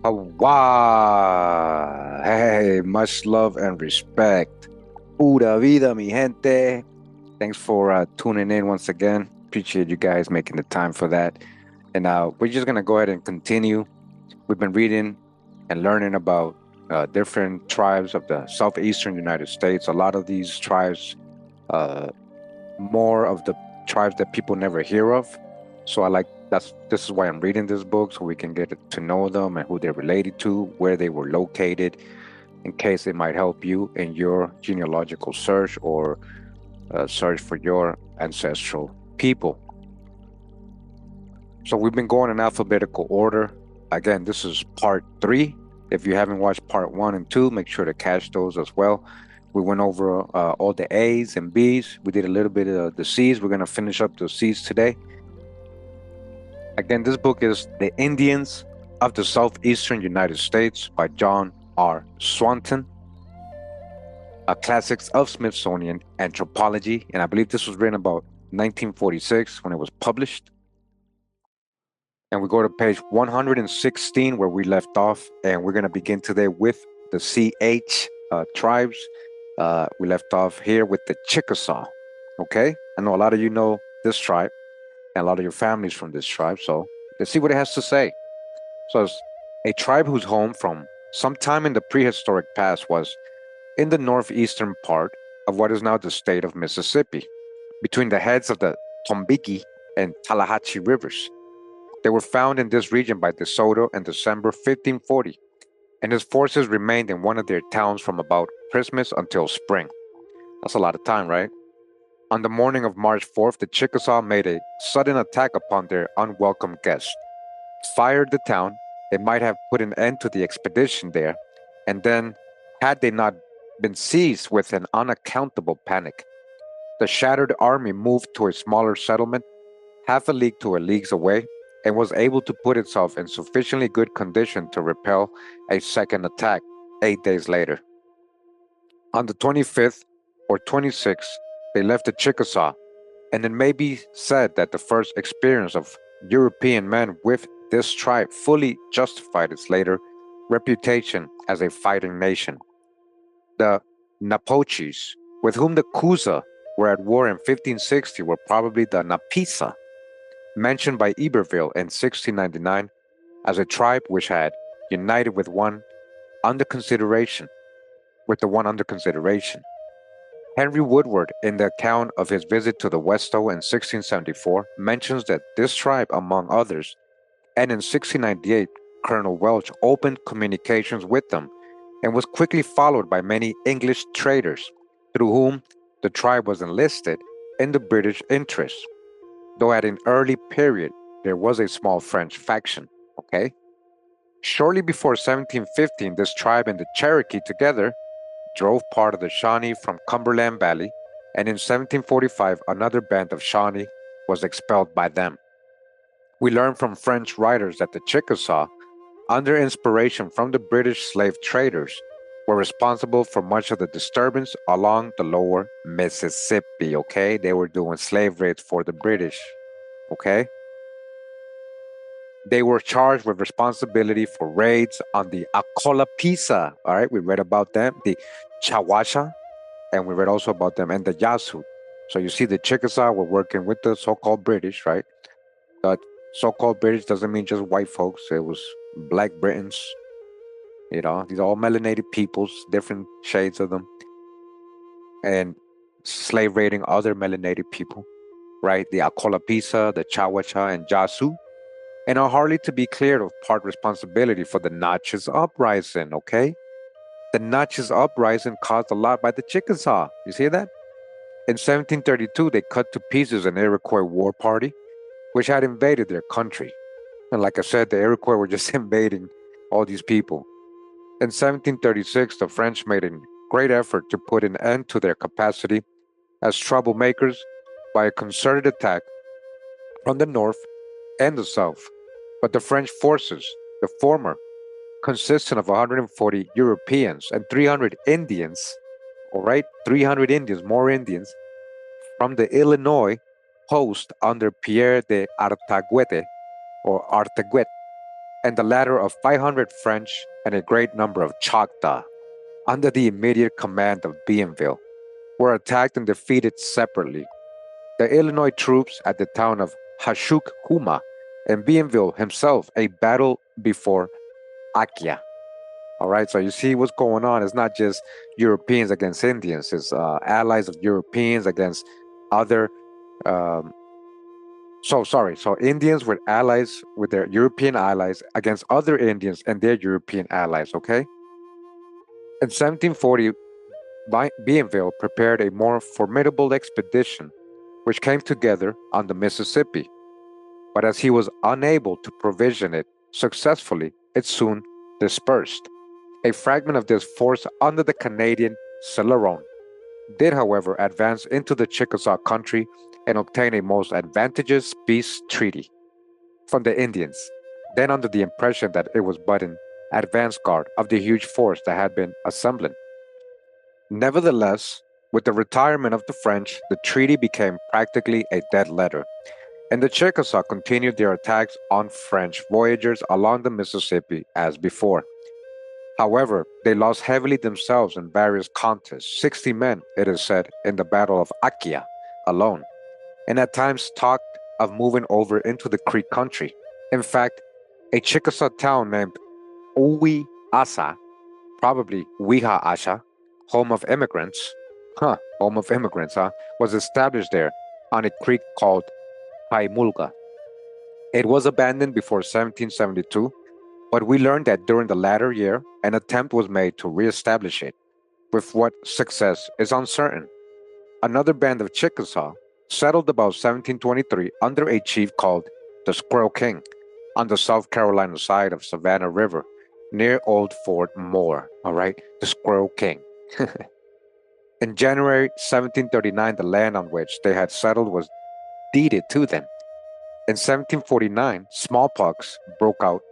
Hawa. Hey, much love and respect. Pura vida, mi gente. Thanks for tuning in once again. Appreciate you guys making the time for that. And we're just going to go ahead and continue. We've been reading and learning about different tribes of the southeastern United States. A lot of these tribes, uh, more of the tribes that people never hear of. So this is why I'm reading this book, so we can get to know them and who they're related to, where they were located, in case it might help you in your genealogical search or search for your ancestral people. So we've been going in alphabetical order. Again, this is part 3. If you haven't watched part 1 and 2, make sure to catch those as well. We went over all the A's and B's. We did a little bit of the C's. We're going to finish up the C's today. Again, this book is The Indians of the Southeastern United States by John R. Swanton. Classics of Smithsonian Anthropology. And I believe this was written about 1946 when it was published. And we go to page 116 where we left off. And we're going to begin today with the CH tribes. We left off here with the Chickasaw. Okay? I know a lot of you know this tribe. And a lot of your families from this tribe. So let's see what it has to say. So it's a tribe whose home from sometime in the prehistoric past was in the northeastern part of what is now the state of Mississippi, between the heads of the Tombigbee and Tallahatchie rivers. They were found in this region by De Soto in December 1540, and his forces remained in one of their towns from about Christmas until spring. That's a lot of time, right? On the morning of March 4th, the Chickasaw made a sudden attack upon their unwelcome guests, fired the town. It might have put an end to the expedition there, and then, had they not been seized with an unaccountable panic, the shattered army moved to a smaller settlement, half a league to a league's away, and was able to put itself in sufficiently good condition to repel a second attack 8 days later. On the 25th or 26th, they left the Chickasaw, and it may be said that the first experience of European men with this tribe fully justified its later reputation as a fighting nation. The Napoches, with whom the Coosa were at war in 1560, were probably the Napisa, mentioned by Iberville in 1699 as a tribe which had united with the one under consideration. Henry Woodward, in the account of his visit to the Westo in 1674, mentions that this tribe, among others, and in 1698, Colonel Welch opened communications with them and was quickly followed by many English traders, through whom the tribe was enlisted in the British interest, though at an early period there was a small French faction. Okay? Shortly before 1715, this tribe and the Cherokee together drove part of the Shawnee from Cumberland Valley, and in 1745 another band of Shawnee was expelled by them. We learn from French writers that the Chickasaw, under inspiration from the British slave traders, were responsible for much of the disturbance along the lower Mississippi, okay? They were doing slave raids for the British, okay? They were charged with responsibility for raids on the Acolapisa, all right? We read about them, the Chawasha, and we read also about them, and the Yasu. So you see the Chickasaw were working with the so-called British, right? But so-called British doesn't mean just white folks. It was black Britons, you know, these are all melanated peoples, different shades of them, and slave raiding other melanated people, right? The Acolapisa, the Chawacha, and Yasu, and are hardly to be cleared of part responsibility for the Natchez Uprising, okay? The Natchez Uprising caused a lot by the Chickasaw. You see that? In 1732, they cut to pieces an Iroquois war party, which had invaded their country. And like I said, the Iroquois were just invading all these people. In 1736, the French made a great effort to put an end to their capacity as troublemakers by a concerted attack from the north and the south. But the French forces, the former, consisting of 140 Europeans and 300 Indians, all right, 300 Indians, more Indians, from the Illinois post under Pierre de Artaguete, or Artaguet, and the latter of 500 French and a great number of Choctaw, under the immediate command of Bienville, were attacked and defeated separately. The Illinois troops at the town of Hashuk-Huma and Bienville himself a battle before Akia. All right, so you see what's going on. It's not just Europeans against Indians, it's allies of Europeans against other. Um, so Indians were allies with their European allies against other Indians and their European allies, okay? In 1740, Bienville prepared a more formidable expedition which came together on the Mississippi. But as he was unable to provision it successfully, it soon dispersed. A fragment of this force under the Canadian Celeron did, however, advance into the Chickasaw country and obtain a most advantageous peace treaty from the Indians, then under the impression that it was but an advance guard of the huge force that had been assembling. Nevertheless, with the retirement of the French, the treaty became practically a dead letter, and the Chickasaw continued their attacks on French voyagers along the Mississippi as before. However, they lost heavily themselves in various contests, 60 men, it is said, in the Battle of Akia alone, and at times talked of moving over into the Creek country. In fact, a Chickasaw town named Uwi Asa, probably Wiha Asha, home of immigrants, was established there on a creek called Paimulga. It was abandoned before 1772, but we learned that during the latter year, an attempt was made to reestablish it. With what success is uncertain. Another band of Chickasaw settled about 1723 under a chief called the Squirrel King on the South Carolina side of Savannah River near Old Fort Moore. All right, the Squirrel King. In January 1739, the land on which they had settled was deeded to them. In 1749, smallpox broke out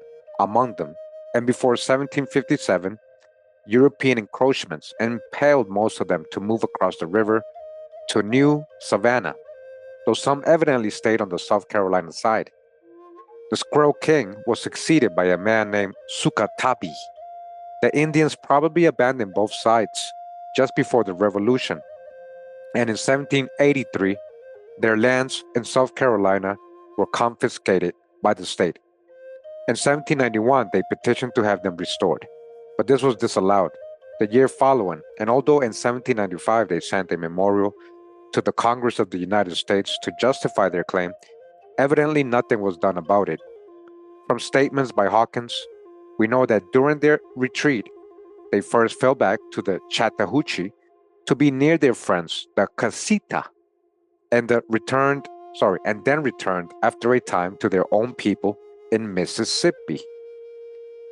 among them, and before 1757, European encroachments impelled most of them to move across the river to New Savannah, though some evidently stayed on the South Carolina side. The Squirrel King was succeeded by a man named Sukatabi. The Indians probably abandoned both sides just before the Revolution, and in 1783, their lands in South Carolina were confiscated by the state. In 1791, they petitioned to have them restored, but this was disallowed. The year following, and although in 1795 they sent a memorial to the Congress of the United States to justify their claim, evidently nothing was done about it. From statements by Hawkins, we know that during their retreat, they first fell back to the Chattahoochee to be near their friends, the Casita, and then returned after a time to their own people in Mississippi.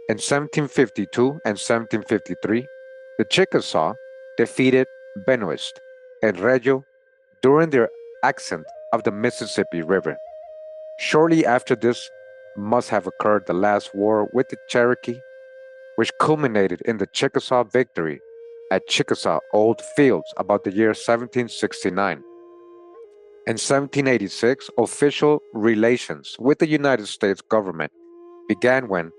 In 1752 and 1753, the Chickasaw defeated Benoist and Reggio during their ascent of the Mississippi River. Shortly after this must have occurred the last war with the Cherokee, which culminated in the Chickasaw victory at Chickasaw Old Fields about the year 1769. In 1786, official relations with the United States government began when,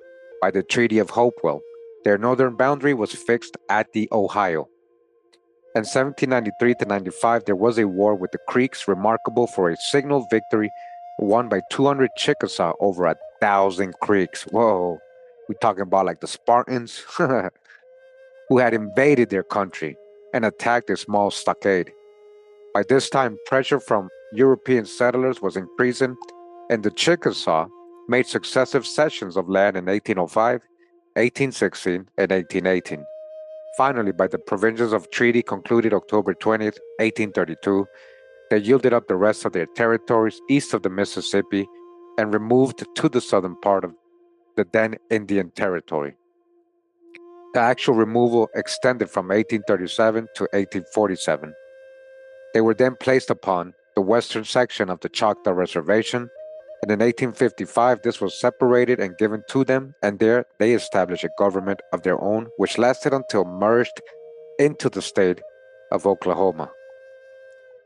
by the Treaty of Hopewell, their northern boundary was fixed at the Ohio. In 1793 to 95, there was a war with the Creeks remarkable for a signal victory won by 200 Chickasaw over 1,000 Creeks. Whoa, we're talking about like the Spartans who had invaded their country and attacked a small stockade. By this time, pressure from European settlers was increasing, and the Chickasaw made successive cessions of land in 1805, 1816, and 1818. Finally, by the provisions of treaty concluded October 20th, 1832, they yielded up the rest of their territories east of the Mississippi and removed to the southern part of the then Indian Territory. The actual removal extended from 1837 to 1847. They were then placed upon the western section of the Choctaw Reservation, and in 1855 this was separated and given to them, and there they established a government of their own, which lasted until merged into the state of Oklahoma.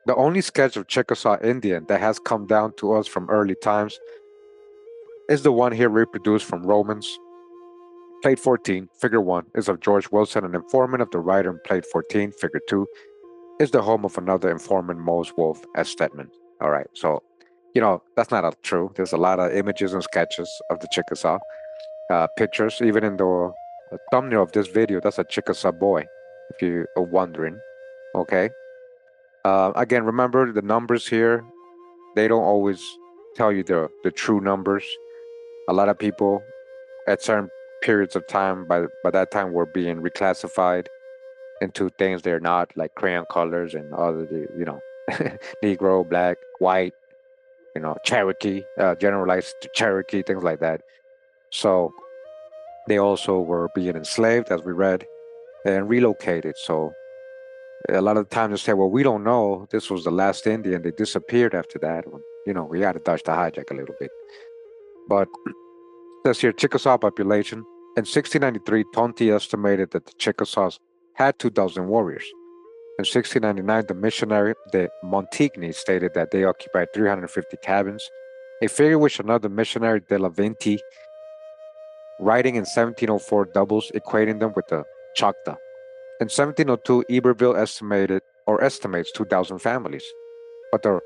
The only sketch of Chickasaw Indian that has come down to us from early times is the one here reproduced from Romans. Plate 14, figure 1, is of George Wilson, an informant of the writer in plate 14. Figure 2 is the home of another informant, Mose Wolf, as Stedman. All right, so, that's not true. There's a lot of images and sketches of the Chickasaw, pictures, even in the thumbnail of this video. That's a Chickasaw boy, if you are wondering. Okay. Again, remember the numbers here, they don't always tell you the true numbers. A lot of people at certain periods of time, by that time, were being reclassified into things they're not, like crayon colors and other, Negro, black, white, Cherokee, generalized to Cherokee, things like that. So they also were being enslaved, as we read, and relocated. So a lot of the time they say, well, we don't know. This was the last Indian. They disappeared after that. We got to dodge the hijack a little bit. But says here, Chickasaw population. In 1693, Tonti estimated that the Chickasaws had 2,000 warriors. In 1699, the missionary de Montigny stated that they occupied 350 cabins, a figure which another missionary de la Vinti, writing in 1704, doubles, equating them with the Choctaw. In 1702, Iberville estimates 2,000 families, but the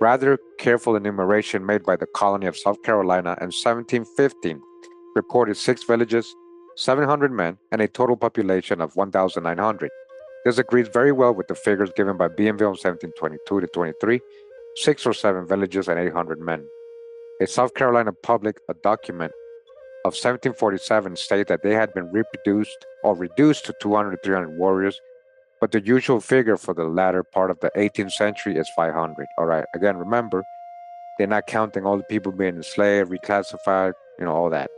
rather careful enumeration made by the colony of South Carolina in 1715 reported 6 villages, 700 men, and a total population of 1,900. This agrees very well with the figures given by Bienville in 1722 to 23, 6 or 7 villages and 800 men. A South Carolina public document of 1747 stated that they had been reduced to 200 to 300 warriors, but the usual figure for the latter part of the 18th century is 500. All right, again, remember, they're not counting all the people being enslaved, reclassified, all that.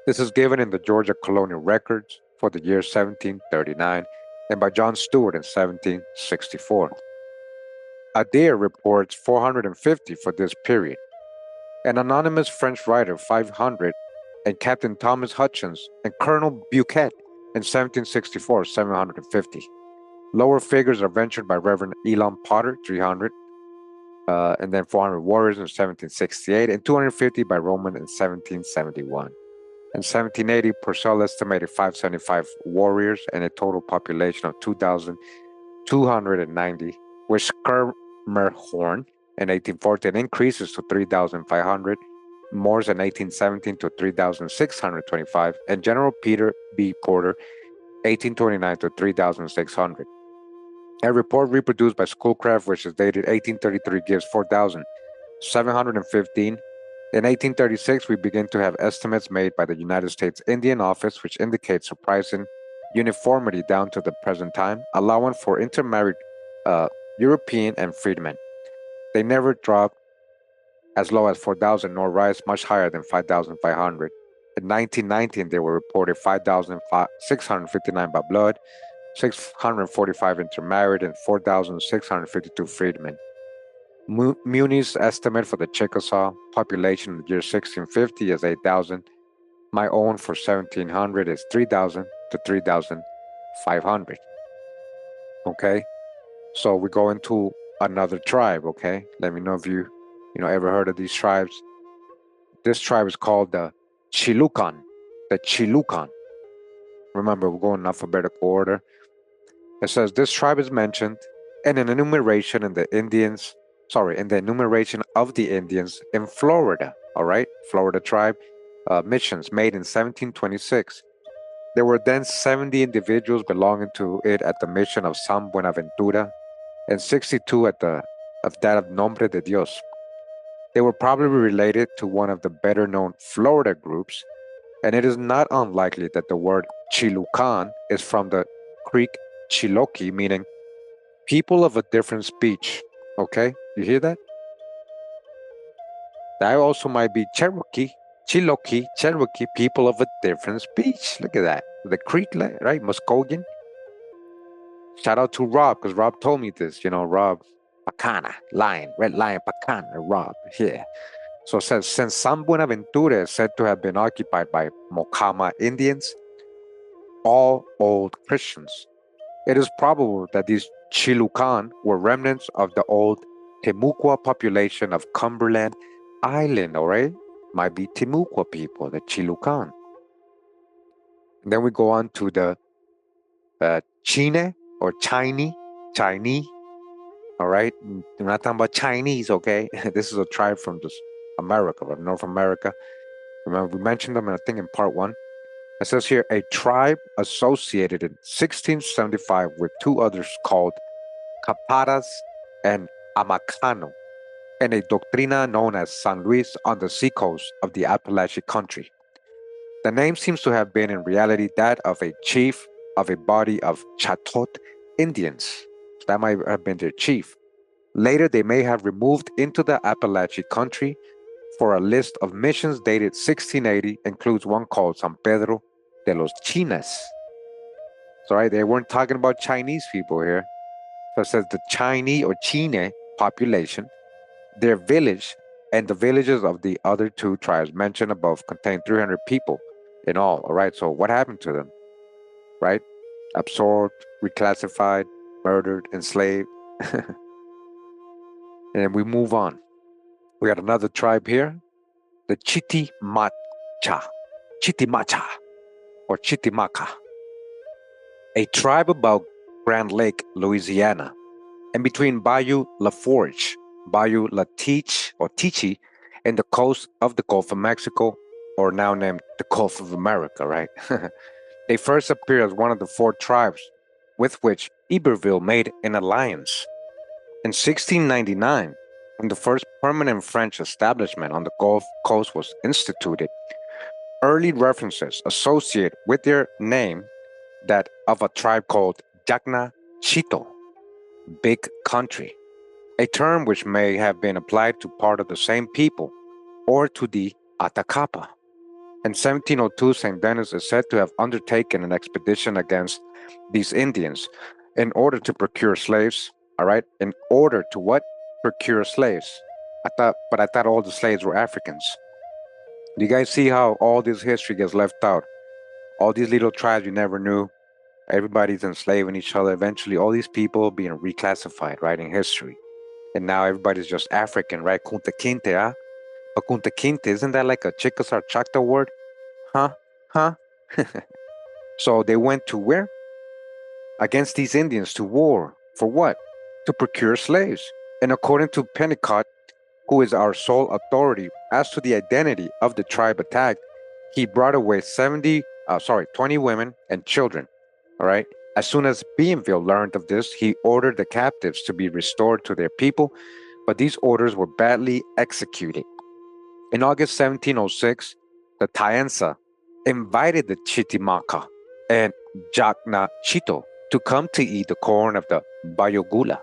This is given in the Georgia Colonial Records for the year 1739 and by John Stewart in 1764. Adair reports 450 for this period. An anonymous French writer, 500, and Captain Thomas Hutchins and Colonel Buquet in 1764, 750. Lower figures are ventured by Reverend Elam Potter, 300, and then 400 warriors in 1768, and 250 by Roman in 1771. In 1780, Purcell estimated 575 warriors and a total population of 2,290, which Schermerhorn in 1814 increases to 3,500, Morse in 1817 to 3,625, and General Peter B. Porter, 1829 to 3,600. A report reproduced by Schoolcraft, which is dated 1833, gives 4,715. In 1836, we begin to have estimates made by the United States Indian Office, which indicates surprising uniformity down to the present time, allowing for intermarried European and freedmen. They never dropped as low as 4,000 nor rise much higher than 5,500. In 1919, they were reported 5,659 by blood, 645 intermarried, and 4,652 freedmen. Muni's estimate for the Chickasaw population in the year 1650 is 8,000. My own for 1700 is 3,000 to 3,500. Okay, so we go into another tribe. Okay, let me know if you ever heard of these tribes. This tribe is called the Chilucan. The Chilucan. Remember, we're going in alphabetical order. It says this tribe is mentioned in an enumeration in the enumeration of the Indians in Florida. All right, Florida tribe missions made in 1726. There were then 70 individuals belonging to it at the mission of San Buenaventura, and 62 at that of Nombre de Dios. They were probably related to one of the better-known Florida groups, and it is not unlikely that the word Chilucan is from the Creek Chiloki, meaning people of a different speech. Okay, you hear that? That also might be Cherokee, Cherokee, people of a different speech. Look at that. The Creek, right? Muscogin. Shout out to Rob, because Rob told me this. Rob Pacana, lion, red lion, Pacana, Rob. Yeah. So it says, since San Buenaventura is said to have been occupied by Mocama Indians, all old Christians, it is probable that these Chilucan were remnants of the old Temucua population of Cumberland Island, all right? might be Timucua people, the Chilucan. And then we go on to the Chine or Chinese. All right, we're not talking about Chinese, okay? This is a tribe from just America, from North America. Remember, we mentioned them, I think, in part one. It says here a tribe associated in 1675 with two others called Caparas and Amacano, and a doctrina known as San Luis on the seacoast of the Appalachian country. The name seems to have been in reality that of a chief of a body of Chatot Indians. So that might have been their chief. Later, they may have removed into the Appalachian country for a list of missions dated 1680 includes one called San Pedro de los Chinas. Sorry, they weren't talking about Chinese people here. So it says the Chinese or Chine population, their village, and the villages of the other two tribes mentioned above contain 300 people in all. All right, so what happened to them? Right? Absorbed, reclassified, murdered, enslaved. And we move on. We got another tribe here, the Chitimacha or Chitimacha, a tribe about Grand Lake, Louisiana, and between Bayou Laforge, Bayou Latich or Tichi, and the coast of the Gulf of Mexico, or now named the Gulf of America, right? They first appear as one of the four tribes with which Iberville made an alliance. In 1699, when the first permanent French establishment on the Gulf Coast was instituted, early references associate with their name that of a tribe called Jacna Chito, big country, a term which may have been applied to part of the same people or to the Atacapa. In 1702, St. Denis is said to have undertaken an expedition against these Indians in order to procure slaves. All right, in order to what? Procure slaves. I thought all the slaves were Africans. Do you guys see how all this history gets left out? All these little tribes you never knew, everybody's enslaving each other. Eventually, all these people being reclassified, right, in history. And now everybody's just African, right? Kunta Kinte, huh? But Kunta Kinte, isn't that like a Chickasaw Choctaw word? Huh? Huh? So they went to where? Against these Indians to war. For what? To procure slaves. And according to Pennicott, who is our sole authority as to the identity of the tribe attacked, he brought away 20 women and children. All right. As soon as Bienville learned of this, he ordered the captives to be restored to their people, but these orders were badly executed. In August 1706, the Taensa invited the Chitimacha and Jacna Chito to come to eat the corn of the Bayogula.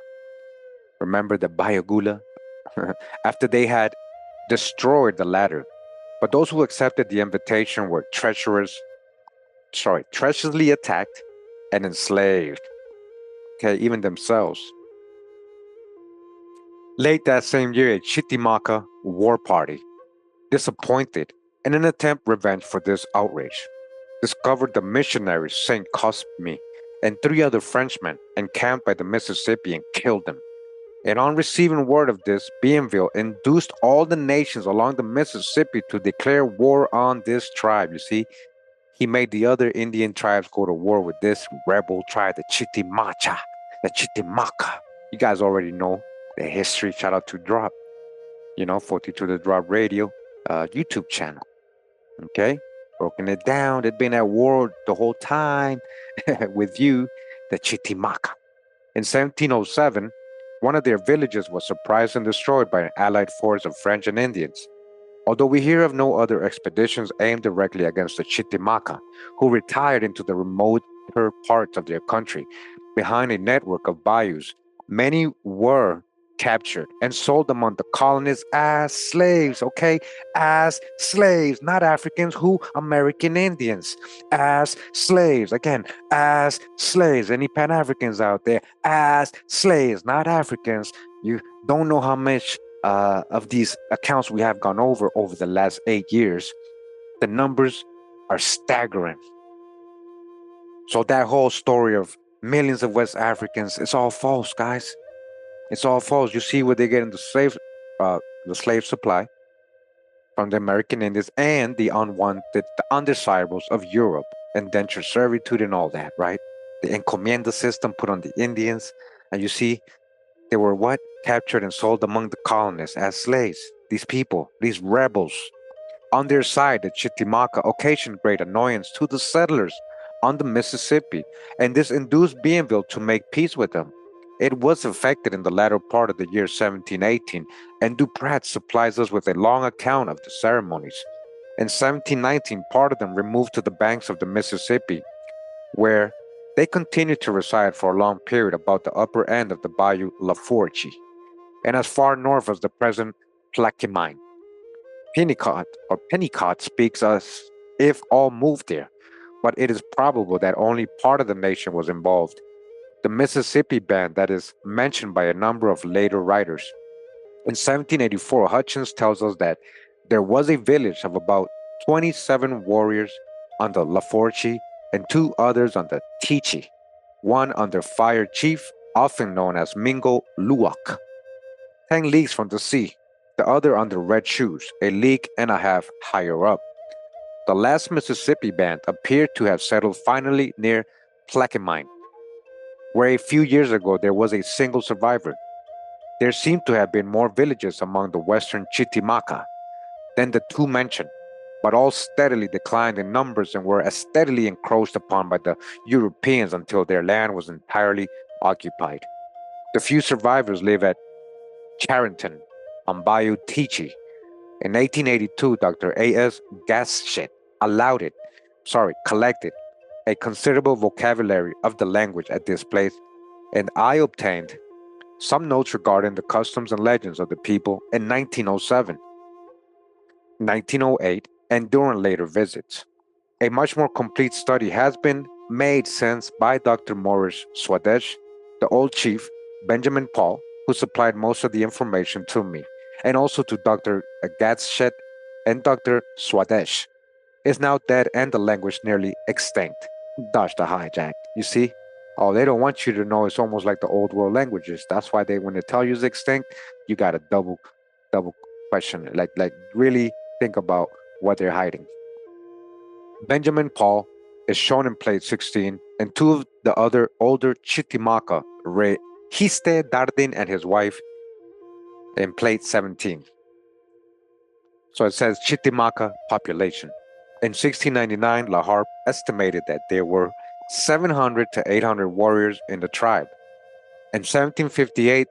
Remember the Bayogula? After they had destroyed the latter. But those who accepted the invitation were treacherously attacked and enslaved. Okay, even themselves. Late that same year, a Chitimacha war party, disappointed in an attempt revenge for this outrage, discovered the missionary Saint Cosme and 3 other Frenchmen encamped by the Mississippi and killed them. And on receiving word of this, Bienville induced all the nations along the Mississippi to declare war on this tribe. You see, he made the other Indian tribes go to war with this rebel tribe, the Chitimacha, the Chitimacha. You guys already know the history. Shout out to Drop, 42 The Drop Radio, YouTube channel. Okay, broken it down. They'd been at war the whole time with you, the Chitimacha. In 1707, one of their villages was surprised and destroyed by an allied force of French and Indians. Although we hear of no other expeditions aimed directly against the Chitimacha, who retired into the remoter parts of their country behind a network of bayous, many were captured and sold among the colonists as slaves, okay? As slaves, not Africans, who? American Indians. As slaves, again, as slaves. Any Pan-Africans out there? As slaves, not Africans. You don't know how much of these accounts we have gone over the last 8 years. The numbers are staggering. So that whole story of millions of West Africans, it's all false, guys. It's all false. You see where they get in the slave supply. from the American Indians and the unwanted, the undesirables of Europe, indentured servitude and all that, right? The encomienda system put on the Indians, and you see, they were what? Captured and sold among the colonists as slaves. These people, these rebels. On their side, the Chitimacha occasioned great annoyance to the settlers on the Mississippi, and this induced Bienville to make peace with them. It was effected in the latter part of the year 1718, and Duprat supplies us with a long account of the ceremonies. In 1719, part of them removed to the banks of the Mississippi, where they continued to reside for a long period about the upper end of the Bayou La Forge, and as far north as the present Plaquemine. Pennicott speaks as if all moved there, but it is probable that only part of the nation was involved. The Mississippi Band that is mentioned by a number of later writers. In 1784, Hutchins tells us that there was a village of about 27 warriors on the Laforche and two others on the Tichi, one under Fire Chief, often known as Mingo Luwak, 10 leagues from the sea, the other under Red Shoes, a league and a half higher up. The last Mississippi band appeared to have settled finally near Plaquemine, where a few years ago there was a single survivor. There seem to have been more villages among the western Chitimacha than the two mentioned, but all steadily declined in numbers and were as steadily encroached upon by the Europeans until their land was entirely occupied. The few survivors live at Charenton on Bayou Tichi. In 1882, Dr. A.S. Gaschet collected a considerable vocabulary of the language at this place, and I obtained some notes regarding the customs and legends of the people in 1907, 1908, and during later visits. A much more complete study has been made since by Dr. Morris Swadesh, the old chief, Benjamin Paul, who supplied most of the information to me, and also to Dr. Gatshet and Dr. Swadesh, is now dead and the language nearly extinct. Dodge the hijack. You see? Oh, they don't want you to know it's almost like the old world languages. That's why when they tell you it's extinct, you gotta double question it. Like really think about what they're hiding. Benjamin Paul is shown in plate 16, and two of the other older Chitimacha, Histe Dardin and his wife, in plate 17. So it says Chitimacha population. In 1699, La Harpe estimated that there were 700 to 800 warriors in the tribe. In 1758,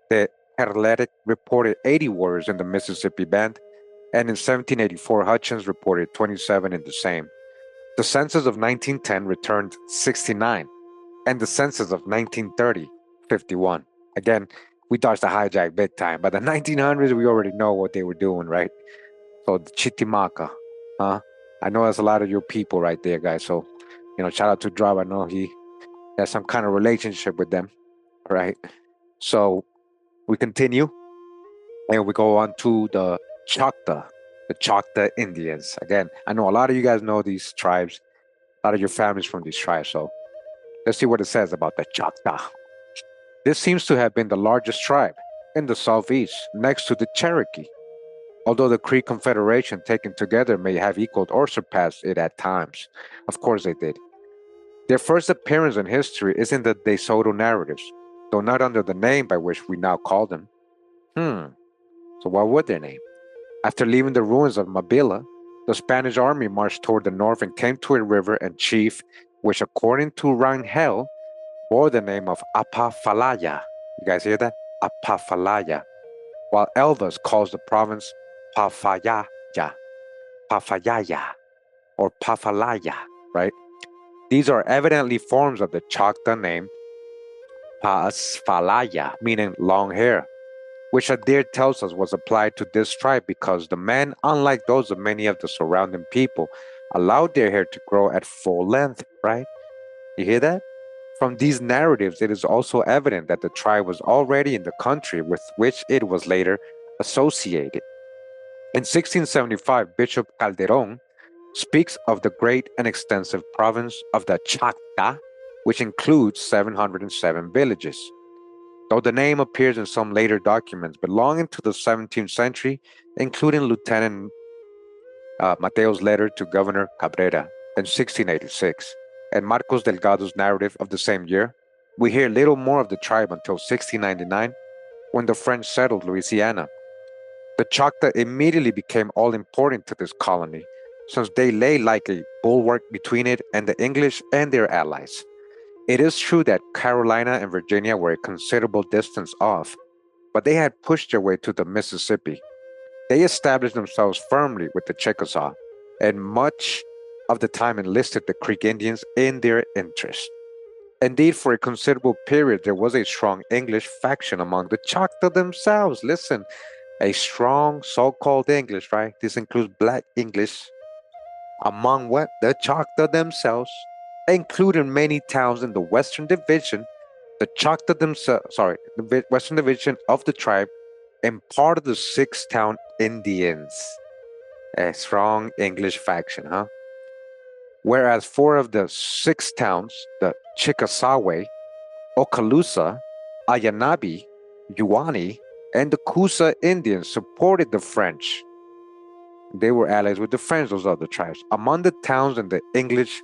the Herletic reported 80 warriors in the Mississippi Band, and in 1784, Hutchins reported 27 in the same. The census of 1910 returned 69, and the census of 1930, 51. Again, we dodged the hijack big time. By the 1900s, we already know what they were doing, right? So the Chitimacha, huh? I know that's a lot of your people right there, guys. So, shout out to Drab. I know he has some kind of relationship with them, right? So we continue, and we go on to the Choctaw Indians. Again, I know a lot of you guys know these tribes, a lot of your families from these tribes. So let's see what it says about the Choctaw. This seems to have been the largest tribe in the southeast, next to the Cherokee, although the Cree Confederation taken together may have equaled or surpassed it at times. Of course they did. Their first appearance in history is in the De Soto narratives, though not under the name by which we now call them. So what would their name? After leaving the ruins of Mabila, the Spanish army marched toward the north and came to a river and chief, which according to Rangel, bore the name of Apafalaya. You guys hear that? Apafalaya. While Elvas calls the province Pafayaya, or Pafalaya, right? These are evidently forms of the Choctaw name Pasfalaya, meaning long hair, which Adair tells us was applied to this tribe because the men, unlike those of many of the surrounding people, allowed their hair to grow at full length, right? You hear that? From these narratives, it is also evident that the tribe was already in the country with which it was later associated. In 1675, Bishop Calderon speaks of the great and extensive province of the Choctaw, which includes 707 villages. Though the name appears in some later documents belonging to the 17th century, including Lieutenant Mateo's letter to Governor Cabrera in 1686, and Marcos Delgado's narrative of the same year, we hear little more of the tribe until 1699 when the French settled Louisiana. The Choctaw immediately became all important to this colony, since they lay like a bulwark between it and the English and their allies. It is true that Carolina and Virginia were a considerable distance off, but they had pushed their way to the Mississippi. They established themselves firmly with the Chickasaw, and much of the time enlisted the Creek Indians in their interest. Indeed, for a considerable period, there was a strong English faction among the Choctaw themselves. Listen, a strong so-called English, right? This includes black English among what? The Choctaw themselves, including many towns in the Western Division, the Choctaw themselves, sorry, the Western Division of the tribe, and part of the Six-Town Indians. A strong English faction, huh? Whereas four of the six towns, the Chickasaw, Okaloosa, Ayanabi, Yuani, and the Coosa Indians supported the French. They were allies with the French, those other tribes. Among the towns in the English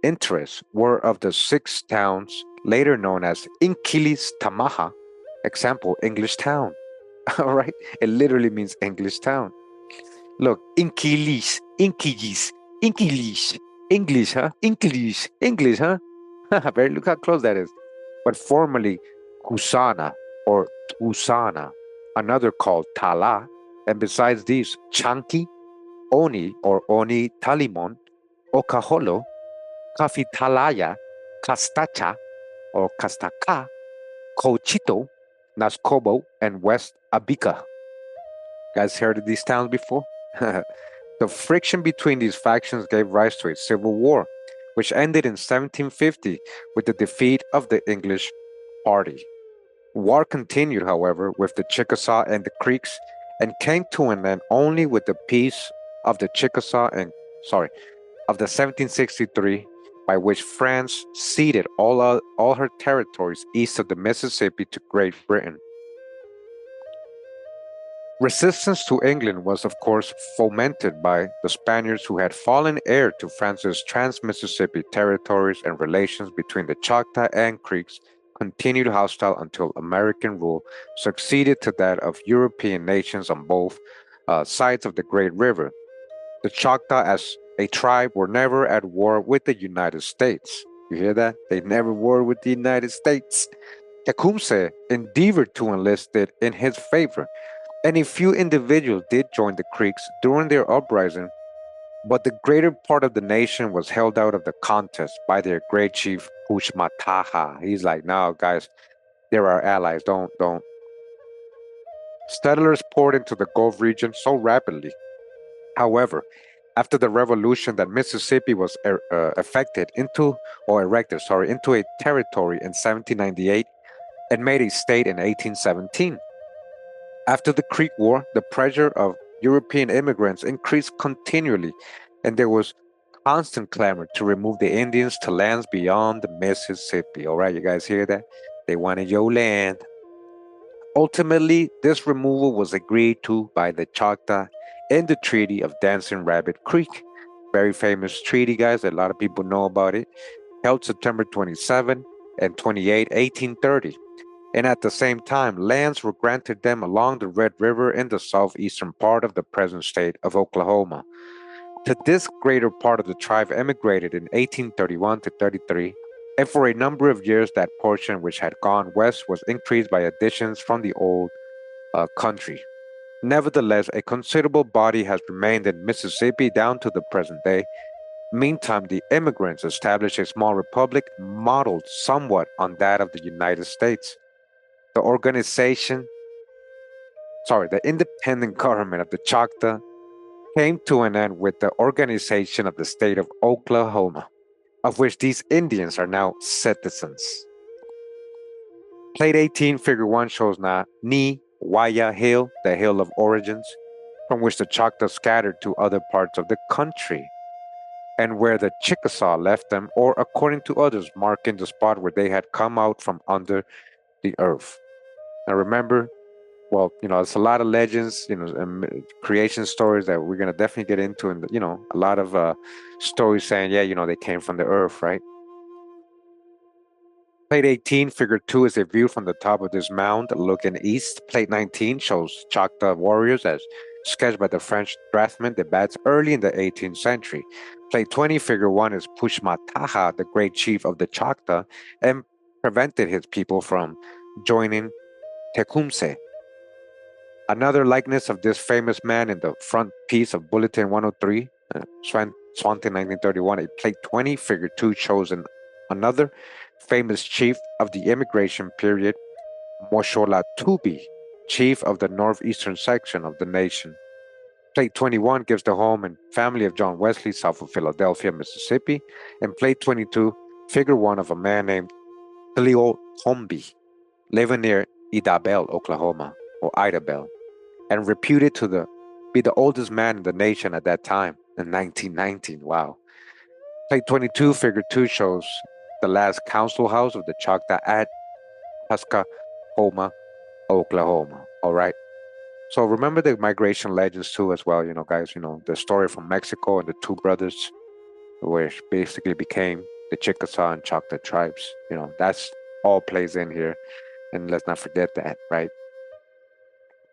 interests were of the six towns later known as Inkilis Tamaha, example, English town. All right, it literally means English town. Look, Inkilis, Inkilis, Inkilis, English, huh? English, English, huh? Look how close that is. But formerly Kusana or Usana, another called Tala, and besides these, Chanki, Oni or Oni Talimon, Okaholo, Kafitalaya, Kastacha or Kastaka, Cochito, Nascobo, and West Abica. Guys heard of these towns before? The friction between these factions gave rise to a civil war, which ended in 1750 with the defeat of the English party. War continued, however, with the Chickasaw and the Creeks, and came to an end only with the peace of the of the 1763, by which France ceded all her territories east of the Mississippi to Great Britain. Resistance to England was, of course, fomented by the Spaniards who had fallen heir to France's trans-Mississippi territories, and relations between the Choctaw and Creeks continued hostile until American rule succeeded to that of European nations on both sides of the Great River. The Choctaw as a tribe were never at war with the United States. You hear that? They never warred with the United States. Tecumseh endeavored to enlist it in his favor, and a few individuals did join the Creeks during their uprising, but the greater part of the nation was held out of the contest by their great chief Pushmataha. He's like, no, guys, they're our allies. Don't. Settlers poured into the Gulf region so rapidly. However, after the revolution, that Mississippi was erected into a territory in 1798 and made a state in 1817. After the Creek War, the pressure of European immigrants increased continually, and there was constant clamor to remove the Indians to lands beyond the Mississippi. All right, you guys hear that? They wanted your land. Ultimately, this removal was agreed to by the Choctaw in the Treaty of Dancing Rabbit Creek. Very famous treaty, guys. A lot of people know about it. Held September 27 and 28, 1830. And at the same time, lands were granted them along the Red River in the southeastern part of the present state of Oklahoma. To this greater part of the tribe emigrated in 1831 to 33, and for a number of years that portion which had gone west was increased by additions from the old country. Nevertheless, a considerable body has remained in Mississippi down to the present day. Meantime, the immigrants established a small republic modeled somewhat on that of the United States. The independent government of the Choctaw came to an end with the organization of the state of Oklahoma, of which these Indians are now citizens. Plate 18, figure 1 shows Ni Waya Hill, the hill of origins, from which the Choctaw scattered to other parts of the country, and where the Chickasaw left them, or according to others, marking the spot where they had come out from under the earth. Now remember, well, it's a lot of legends, creation stories that we're gonna definitely get into, and a lot of stories saying, yeah, they came from the earth, right? Plate 18, figure 2 is a view from the top of this mound looking east. Plate 19 shows Choctaw warriors as sketched by the French draftsman de Bats early in the 18th century. Plate 20, figure 1 is Pushmataha, the great chief of the Choctaw, and prevented his people from joining Tecumseh. Another likeness of this famous man in the front piece of Bulletin 103, Swanton 1931, a plate 20, figure 2 shows another famous chief of the immigration period, Moshola Tubi, chief of the northeastern section of the nation. Plate 21 gives the home and family of John Wesley south of Philadelphia, Mississippi, and plate 22, figure 1 of a man named Cleo Homby, living near Idabel, Oklahoma, or Idabel, and reputed to be the oldest man in the nation at that time in 1919. Wow. Plate 22, figure 2 shows the last council house of the Choctaw at Tuskahoma, Oklahoma. All right. So remember the migration legends too, as well, guys, the story from Mexico and the two brothers, which basically became the Chickasaw and Choctaw tribes. That's all plays in here. And let's not forget that, right?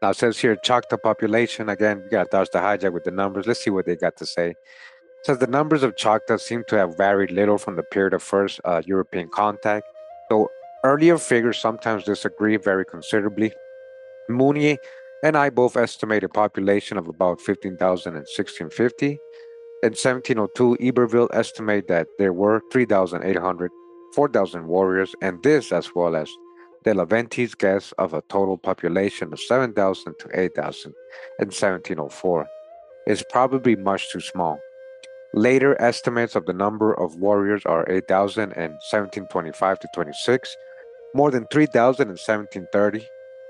Now, it says here Choctaw population. Again, you got to dodge the hijack with the numbers. Let's see what they got to say. It says the numbers of Choctaw seem to have varied little from the period of first European contact, though earlier figures sometimes disagree very considerably. Mooney and I both estimate a population of about 15,000 in 1650. In 1702, Iberville estimated that there were 3,800, 4,000 warriors, and this, as well as De La Vente's guess of a total population of 7,000 to 8,000 in 1704, is probably much too small. Later estimates of the number of warriors are 8,000 in 1725 to 26, more than 3,000 in 1730,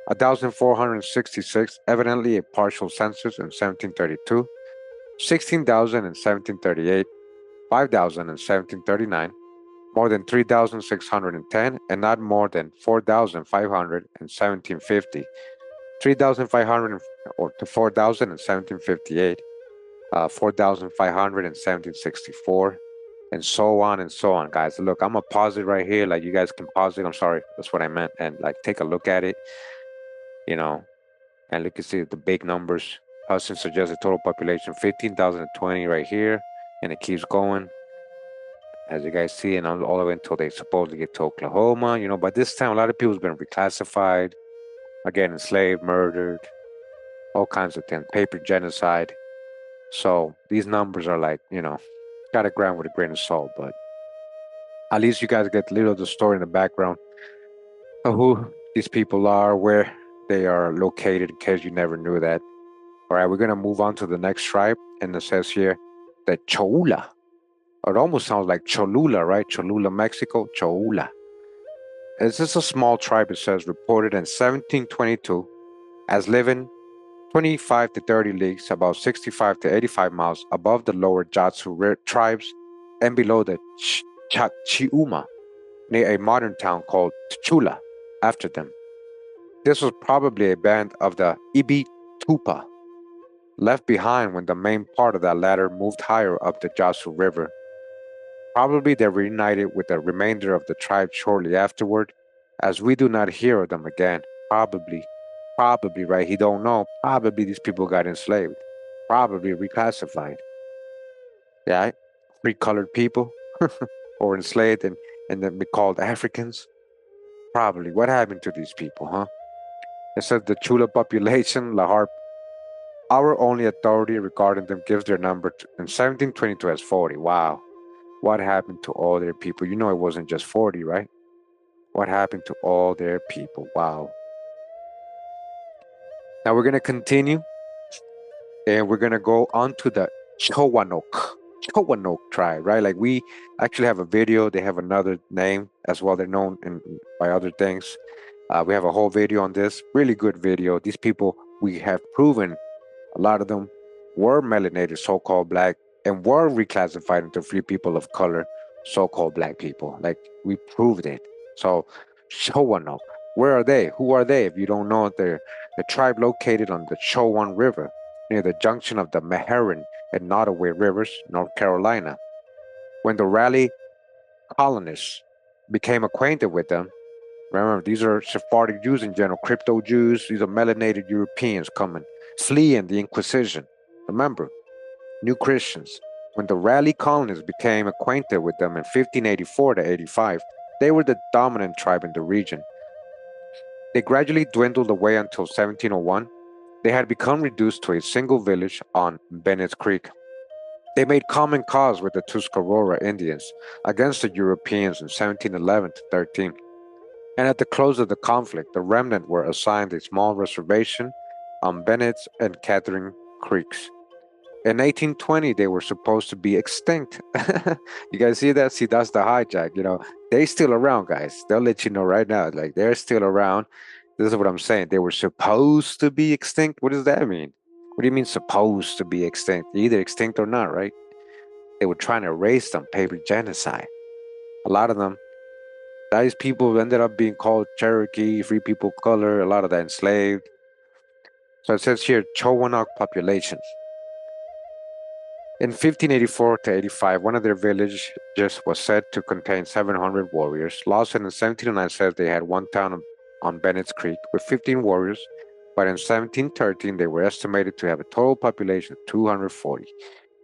1,466, evidently a partial census in 1732, 16,000 in 1738, 5,000 in 1739, more than 3,610, and not more than 4,500 in 1750, 3,500 or to 4,000 in 1758, 4,500 in 1764, and so on and so on, guys. Look, I'm gonna pause it right here. Like, you guys can pause it. I'm sorry, that's what I meant. And like, take a look at it, and look, you see the big numbers. Hudson suggests a total population of 15,020 right here, and it keeps going, as you guys see, and all the way until they supposedly get to Oklahoma. By this time, a lot of people's been reclassified, again, enslaved, murdered, all kinds of things, paper genocide. So these numbers are like, gotta grant with a grain of salt, but at least you guys get a little of the story in the background of who these people are, where they are located, in case you never knew that. All right, we're gonna move on to the next tribe, and it says here the Choula. It almost sounds like Cholula, right? Cholula, Mexico, Choula. It's just a small tribe, it says, reported in 1722 as living 25 to 30 leagues, about 65 to 85 miles above the lower Jatsu tribes and below the Chiuma, near a modern town called Chula, after them. This was probably a band of the Ibi Tupa, left behind when the main part of that latter moved higher up the Jatsu River. Probably they reunited with the remainder of the tribe shortly afterward, as we do not hear of them again. Probably, right? He don't know. Probably these people got enslaved. Probably reclassified. Yeah, free colored people or enslaved and then be called Africans. Probably. What happened to these people, huh? It says the Chula population, La Harp, our only authority regarding them gives their number in 1722 as 40. Wow. What happened to all their people? It wasn't just 40, right? What happened to all their people? Wow. Now we're going to continue, and we're going to go on to the Chowanoc tribe, right? Like, we actually have a video. They have another name as well. They're known by other things. We have a whole video on this. Really good video. These people, we have proven a lot of them were melanated, so-called black, and were reclassified into free people of color, so-called black people. Like, we proved it. So, Chowanoc. Where are they? Who are they? If you don't know, they're the tribe located on the Chowan River near the junction of the Meherrin and Nottoway Rivers, North Carolina. When the Raleigh colonists became acquainted with them, remember, these are Sephardic Jews in general, crypto Jews, these are melanated Europeans coming, fleeing the Inquisition. Remember, new Christians. When the Raleigh colonists became acquainted with them in 1584 to 85, they were the dominant tribe in the region. They gradually dwindled away until 1701. They had become reduced to a single village on Bennett's Creek. They made common cause with the Tuscarora Indians against the Europeans in 1711 to 13. And at the close of the conflict, the remnant were assigned a small reservation on Bennett's and Catherine Creeks. In 1820, they were supposed to be extinct. You guys see that? See, that's the hijack. They still around, guys. They'll let you know right now. Like, they're still around. This is what I'm saying. They were supposed to be extinct. What does that mean? What do you mean supposed to be extinct? Either extinct or not, right? They were trying to erase them, paper genocide. A lot of them, these people ended up being called Cherokee, free people of color, a lot of that enslaved. So it says here, Chowanoc population. In 1584 to 85, one of their villages was said to contain 700 warriors. Lawson in 1709 says they had one town on Bennett's Creek with 15 warriors, but in 1713 they were estimated to have a total population of 240.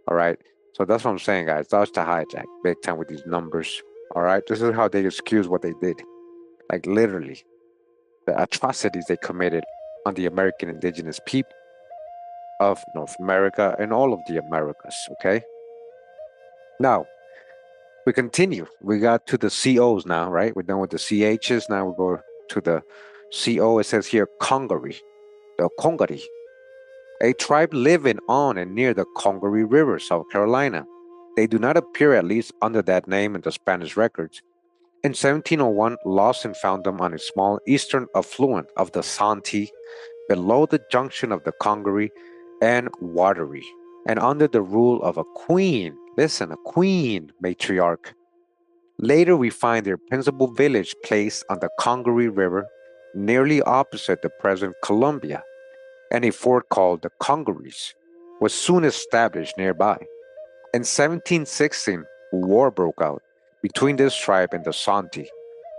All right, so that's what I'm saying, guys. That was the hijack, big time with these numbers. All right, this is how they excuse what they did. Like, literally, the atrocities they committed on the American indigenous people of North America and all of the Americas, okay? Now, we continue. We got to the COs now, right? We're done with the CHs. Now we go to the CO. It says here, Congaree, the Congaree, a tribe living on and near the Congaree River, South Carolina. They do not appear, at least under that name, in the Spanish records. In 1701, Lawson found them on a small eastern affluent of the Santee, below the junction of the Congaree and Wateree, and under the rule of a queen. Listen, a queen matriarch. Later, we find their principal village placed on the Congaree River, nearly opposite the present Columbia, and a fort called the Congarees was soon established nearby. In 1716, war broke out between this tribe and the Santee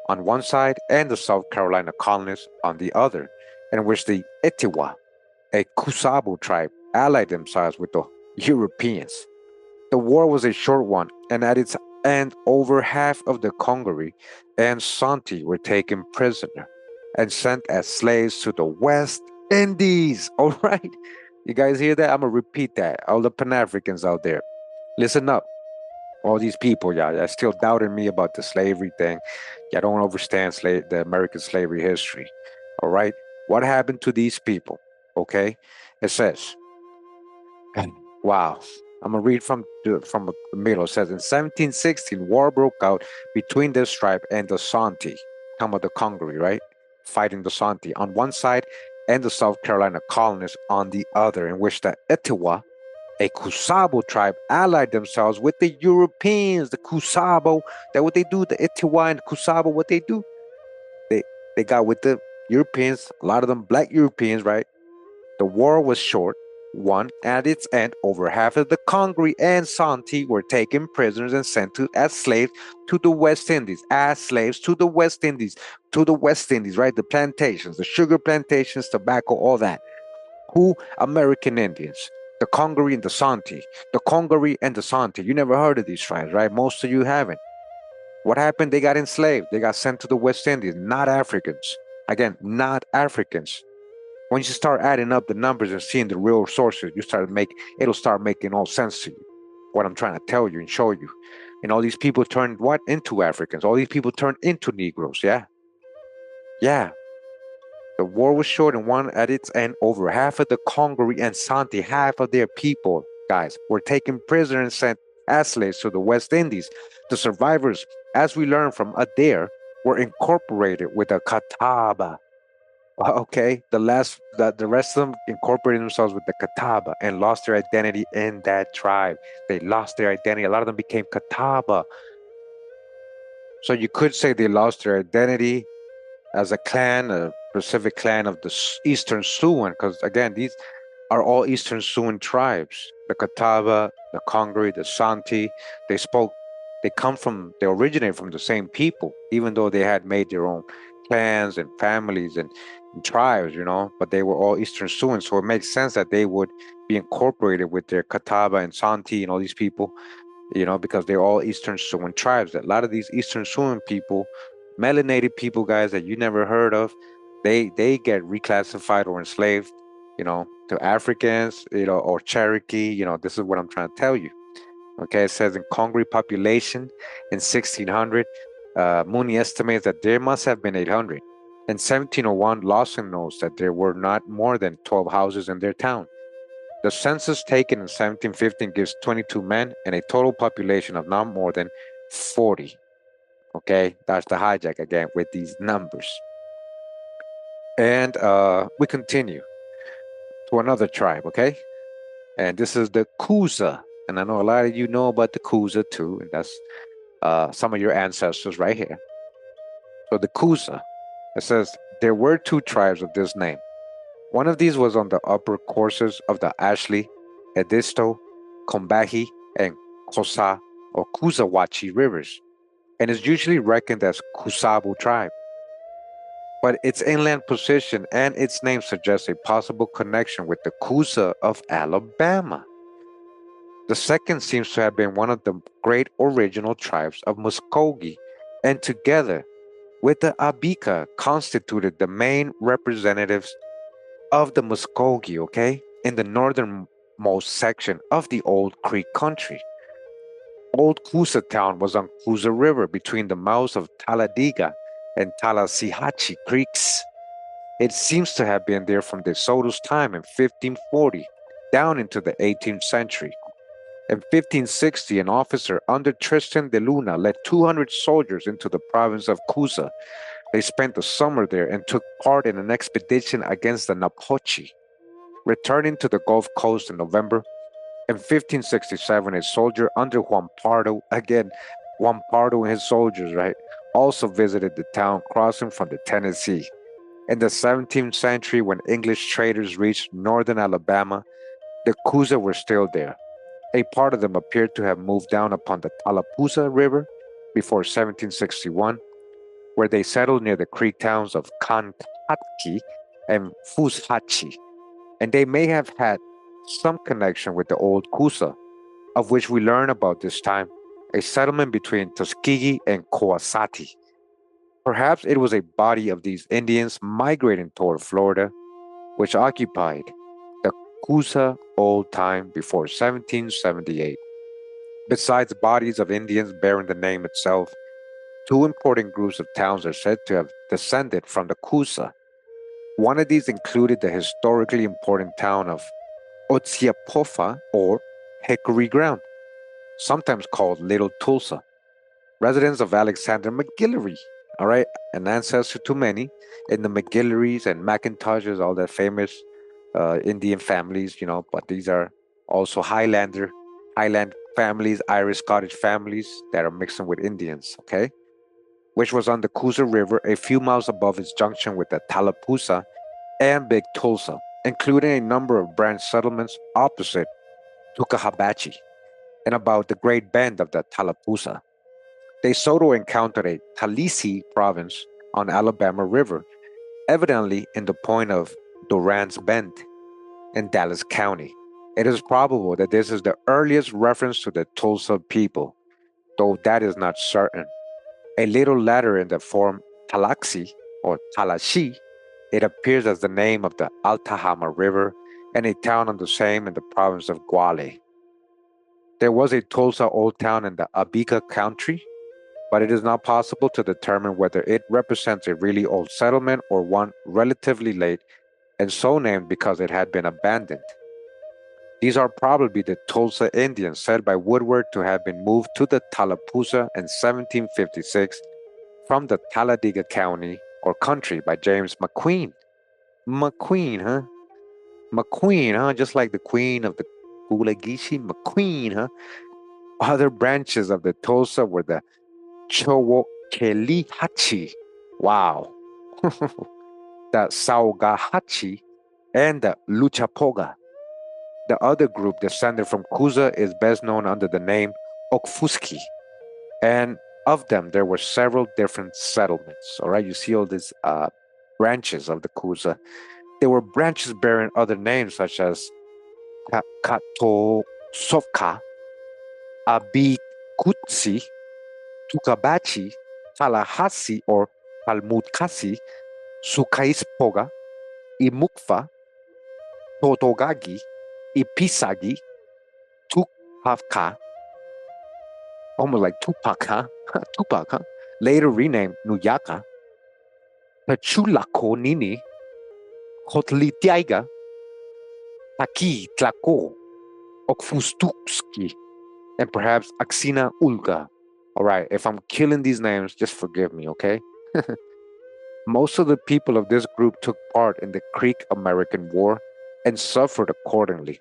on one side and the South Carolina colonists on the other, in which the Etiwa, a Cusabo tribe, allied themselves with the Europeans. The war was a short one, and at its end, over half of the Congaree and Santee were taken prisoner and sent as slaves to the West Indies. All right, you guys hear that? I'm gonna repeat that. All the Pan Africans out there, listen up. All these people, y'all still doubting me about the slavery thing. Y'all don't understand the American slavery history. All right, what happened to these people? Okay, it says, wow. I'm gonna read from the middle. It says in 1716, war broke out between this tribe and the Santee, talking about the Congaree, right? Fighting the Santee on one side and the South Carolina colonists on the other, in which the Etiwa, a Cusabo tribe, allied themselves with the Europeans. The Cusabo, that what they do, the Etiwa and Cusabo, what they do? They got with the Europeans, a lot of them black Europeans, right? The war was short. One, at its end, over half of the Congaree and Santee were taken prisoners and sent as slaves to the West Indies. As slaves to the West Indies. To the West Indies, right? The plantations, the sugar plantations, tobacco, all that. Who? American Indians. The Congaree and the Santee. The Congaree and the Santee. You never heard of these tribes, right? Most of you haven't. What happened? They got enslaved. They got sent to the West Indies. Not Africans. Again, not Africans. Once you start adding up the numbers and seeing the real sources, it'll start making all sense to you. What I'm trying to tell you and show you. And all these people turned what? Into Africans. All these people turned into Negroes. Yeah. Yeah. The war was short, and one at its end, over half of the Congaree and Santee, half of their people, guys, were taken prisoner and sent as slaves to the West Indies. The survivors, as we learned from Adair, were incorporated with the Catawba. Okay, the rest of them incorporated themselves with the Catawba and lost their identity in that tribe. They lost their identity. A lot of them became Catawba. So you could say they lost their identity as a clan, a specific clan of the Eastern Siouan, because again, these are all Eastern Siouan tribes. The Catawba, the Congaree, the Santi, they spoke, they originate from the same people, even though they had made their own clans and families and tribes, but they were all Eastern Siouan. So it makes sense that they would be incorporated with their Catawba and Santi and all these people, because they're all Eastern Siouan tribes. A lot of these Eastern Siouan people, melanated people, guys, that you never heard of, they get reclassified or enslaved, to Africans, or Cherokee. This is what I'm trying to tell you. Okay, it says in Congaree population in 1600, Mooney estimates that there must have been 800. In 1701, Lawson notes that there were not more than 12 houses in their town. The census taken in 1715 gives 22 men and a total population of not more than 40. Okay, that's the hijack again with these numbers. And we continue to another tribe, okay? And this is the Coosa. And I know a lot of you know about the Coosa too, and that's some of your ancestors right here. So the Coosa, it says, there were two tribes of this name. One of these was on the upper courses of the Ashley, Edisto, Combahee, and Cosa or Cusawachi rivers, and is usually reckoned as Cusabo tribe. But its inland position and its name suggests a possible connection with the Coosa of Alabama. The second seems to have been one of the great original tribes of Muskogee, and together with the Abika constituted the main representatives of the Muskogee, okay, in the northernmost section of the Old Creek country. Old Coosa town was on Coosa River between the mouths of Talladega and Talasihachi creeks. It seems to have been there from De Soto's time in 1540 down into the 18th century. In 1560, an officer under Tristan de Luna led 200 soldiers into the province of Coosa. They spent the summer there and took part in an expedition against the Napoche. Returning to the Gulf Coast in November, in 1567, a soldier under Juan Pardo, again, Juan Pardo and his soldiers, right, also visited the town, crossing from the Tennessee. In the 17th century, when English traders reached northern Alabama, the Coosa were still there. A part of them appeared to have moved down upon the Tallapoosa River before 1761, where they settled near the creek towns of Kankatki and Fushachi, and they may have had some connection with the old Coosa, of which we learn about this time, a settlement between Tuskegee and Coasati. Perhaps it was a body of these Indians migrating toward Florida, which occupied the Coosa old time before 1778. Besides bodies of Indians bearing the name itself, two important groups of towns are said to have descended from the Coosa. One of these included the historically important town of Otsiapofa, or Hickory Ground, sometimes called Little Tulsa. Residents of Alexander McGillivray, all right, an ancestor to many in the McGillivrys and McIntoshes, all the famous Indian families, but these are also Highland families, Irish Scottish families that are mixing with Indians, okay? Which was on the Coosa River a few miles above its junction with the Tallapoosa and Big Tulsa, including a number of branch settlements opposite Tukahabachi and about the Great Bend of the Tallapoosa. De Soto encountered a Talisi province on Alabama River, evidently in the point of Durant's Bend in Dallas County. It is probable that this is the earliest reference to the Tulsa people, though that is not certain. A little later in the form Talaxi or Talashi, it appears as the name of the Altahama River and a town on the same in the province of Guale. There was a Tulsa old town in the Abika country, but it is not possible to determine whether it represents a really old settlement or one relatively late and so named because it had been abandoned. These are probably the Tulsa Indians said by Woodward to have been moved to the Tallapoosa in 1756 from the Talladega County or country by James McQueen. McQueen, huh? McQueen, huh? Just like the queen of the Gulagishi, McQueen, huh? Other branches of the Tulsa were the Chowokelihachi. Wow. the Saugahachi, and the Luchapoga. The other group descended from Coosa is best known under the name Okfuski. And of them, there were several different settlements. All right, you see all these branches of the Coosa. There were branches bearing other names such as Katosovka, Abikutsi, Tukabachi, Tallahassee or Palmutkasi, Sukaispoga, Imukfa, Totogagi, Ipisagi, Tupavka, almost like Tupac, huh? Tupac, huh? Later renamed Nuyaka, Chulako Nini, Hotlitiaiga, Taki Tlako, Okfustuski, and perhaps Aksina Ulga. All right, if I'm killing these names, just forgive me, okay? Most of the people of this group took part in the Creek American War and suffered accordingly.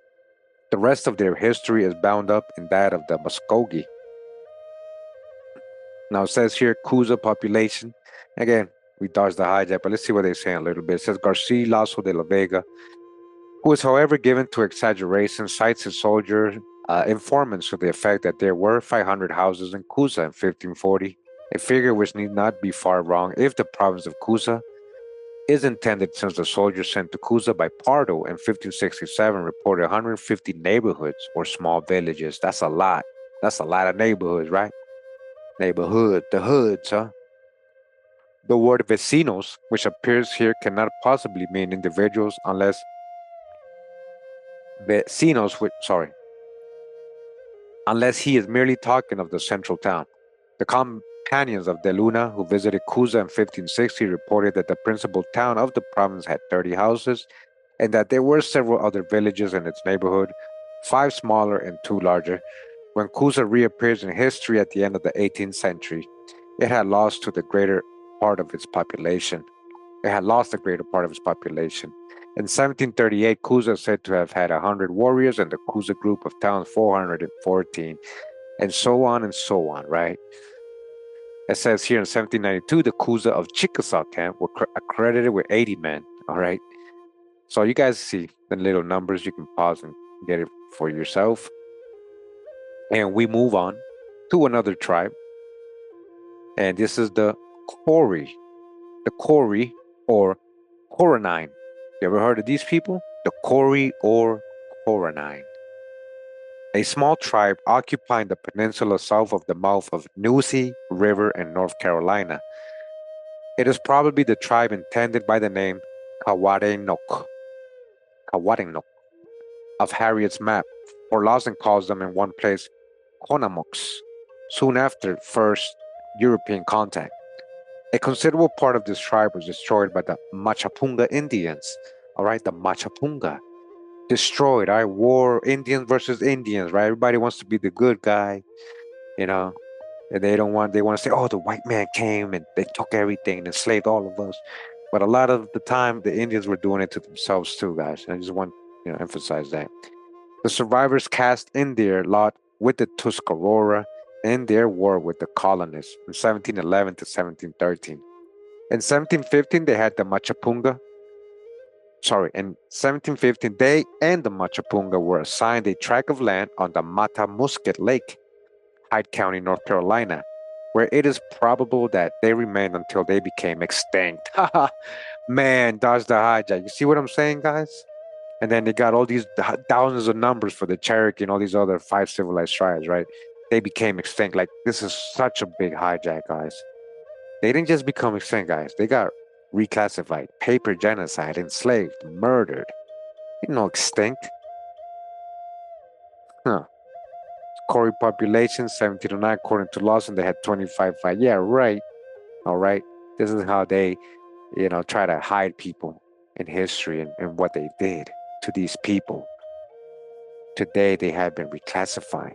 The rest of their history is bound up in that of the Muskogee. Now it says here Coosa population. Again, we dodged the hijack, but let's see what they're saying a little bit. It says Garcia Lasso de la Vega, who is, however, given to exaggeration, cites his soldier informants to the effect that there were 500 houses in Coosa in 1540, a figure which need not be far wrong if the province of Coosa is intended, since the soldiers sent to Coosa by Pardo in 1567 reported 150 neighborhoods or small villages. That's a lot. That's a lot of neighborhoods, right? Neighborhood, the hoods, huh? The word vecinos, which appears here, cannot possibly mean individuals unless unless he is merely talking of the central town. The companions of De Luna, who visited Coosa in 1560, reported that the principal town of the province had 30 houses and that there were several other villages in its neighborhood, 5 smaller and 2 larger. When Coosa reappears in history at the end of the 18th century, it had lost the greater part of its population. In 1738, Coosa is said to have had 100 warriors, and the Coosa group of towns 414, and so on, right? It says here in 1792, the Coosa of Chickasaw camp were accredited with 80 men, all right? So you guys see the little numbers. You can pause and get it for yourself. And we move on to another tribe, and this is the Coree. The Coree or Coranine. You ever heard of these people? The Coree or Coranine. A small tribe occupying the peninsula south of the mouth of Nueces River in North Carolina. It is probably the tribe intended by the name Cowanoc of Harriet's map, for Lawson calls them in one place Conamox, soon after first European contact. A considerable part of this tribe was destroyed by the Machapunga Indians. All right, the Machapunga. Destroyed. All right, war, Indians versus Indians, right? Everybody wants to be the good guy, you know, and they want to say, oh, the white man came and they took everything and enslaved all of us. But a lot of the time, the Indians were doing it to themselves too, guys. And I just want to emphasize that. The survivors cast in their lot with the Tuscarora in their war with the colonists from 1711 to 1713. In 1715, they had the Machapunga. In 1715, they and the Machapunga were assigned a tract of land on the Matamusket Lake, Hyde County, North Carolina, where it is probable that they remained until they became extinct. Man, dodge the hijack. You see what I'm saying, guys? And then they got all these thousands of numbers for the Cherokee and all these other 5 civilized tribes, right? They became extinct. Like, this is such a big hijack, guys. They didn't just become extinct, guys. They got reclassified, paper genocide, enslaved, murdered. Extinct. Coree population, 1709, according to Lawson, they had 25. Yeah, right. All right. This is how they, try to hide people in history and what they did to these people. Today, they have been reclassified.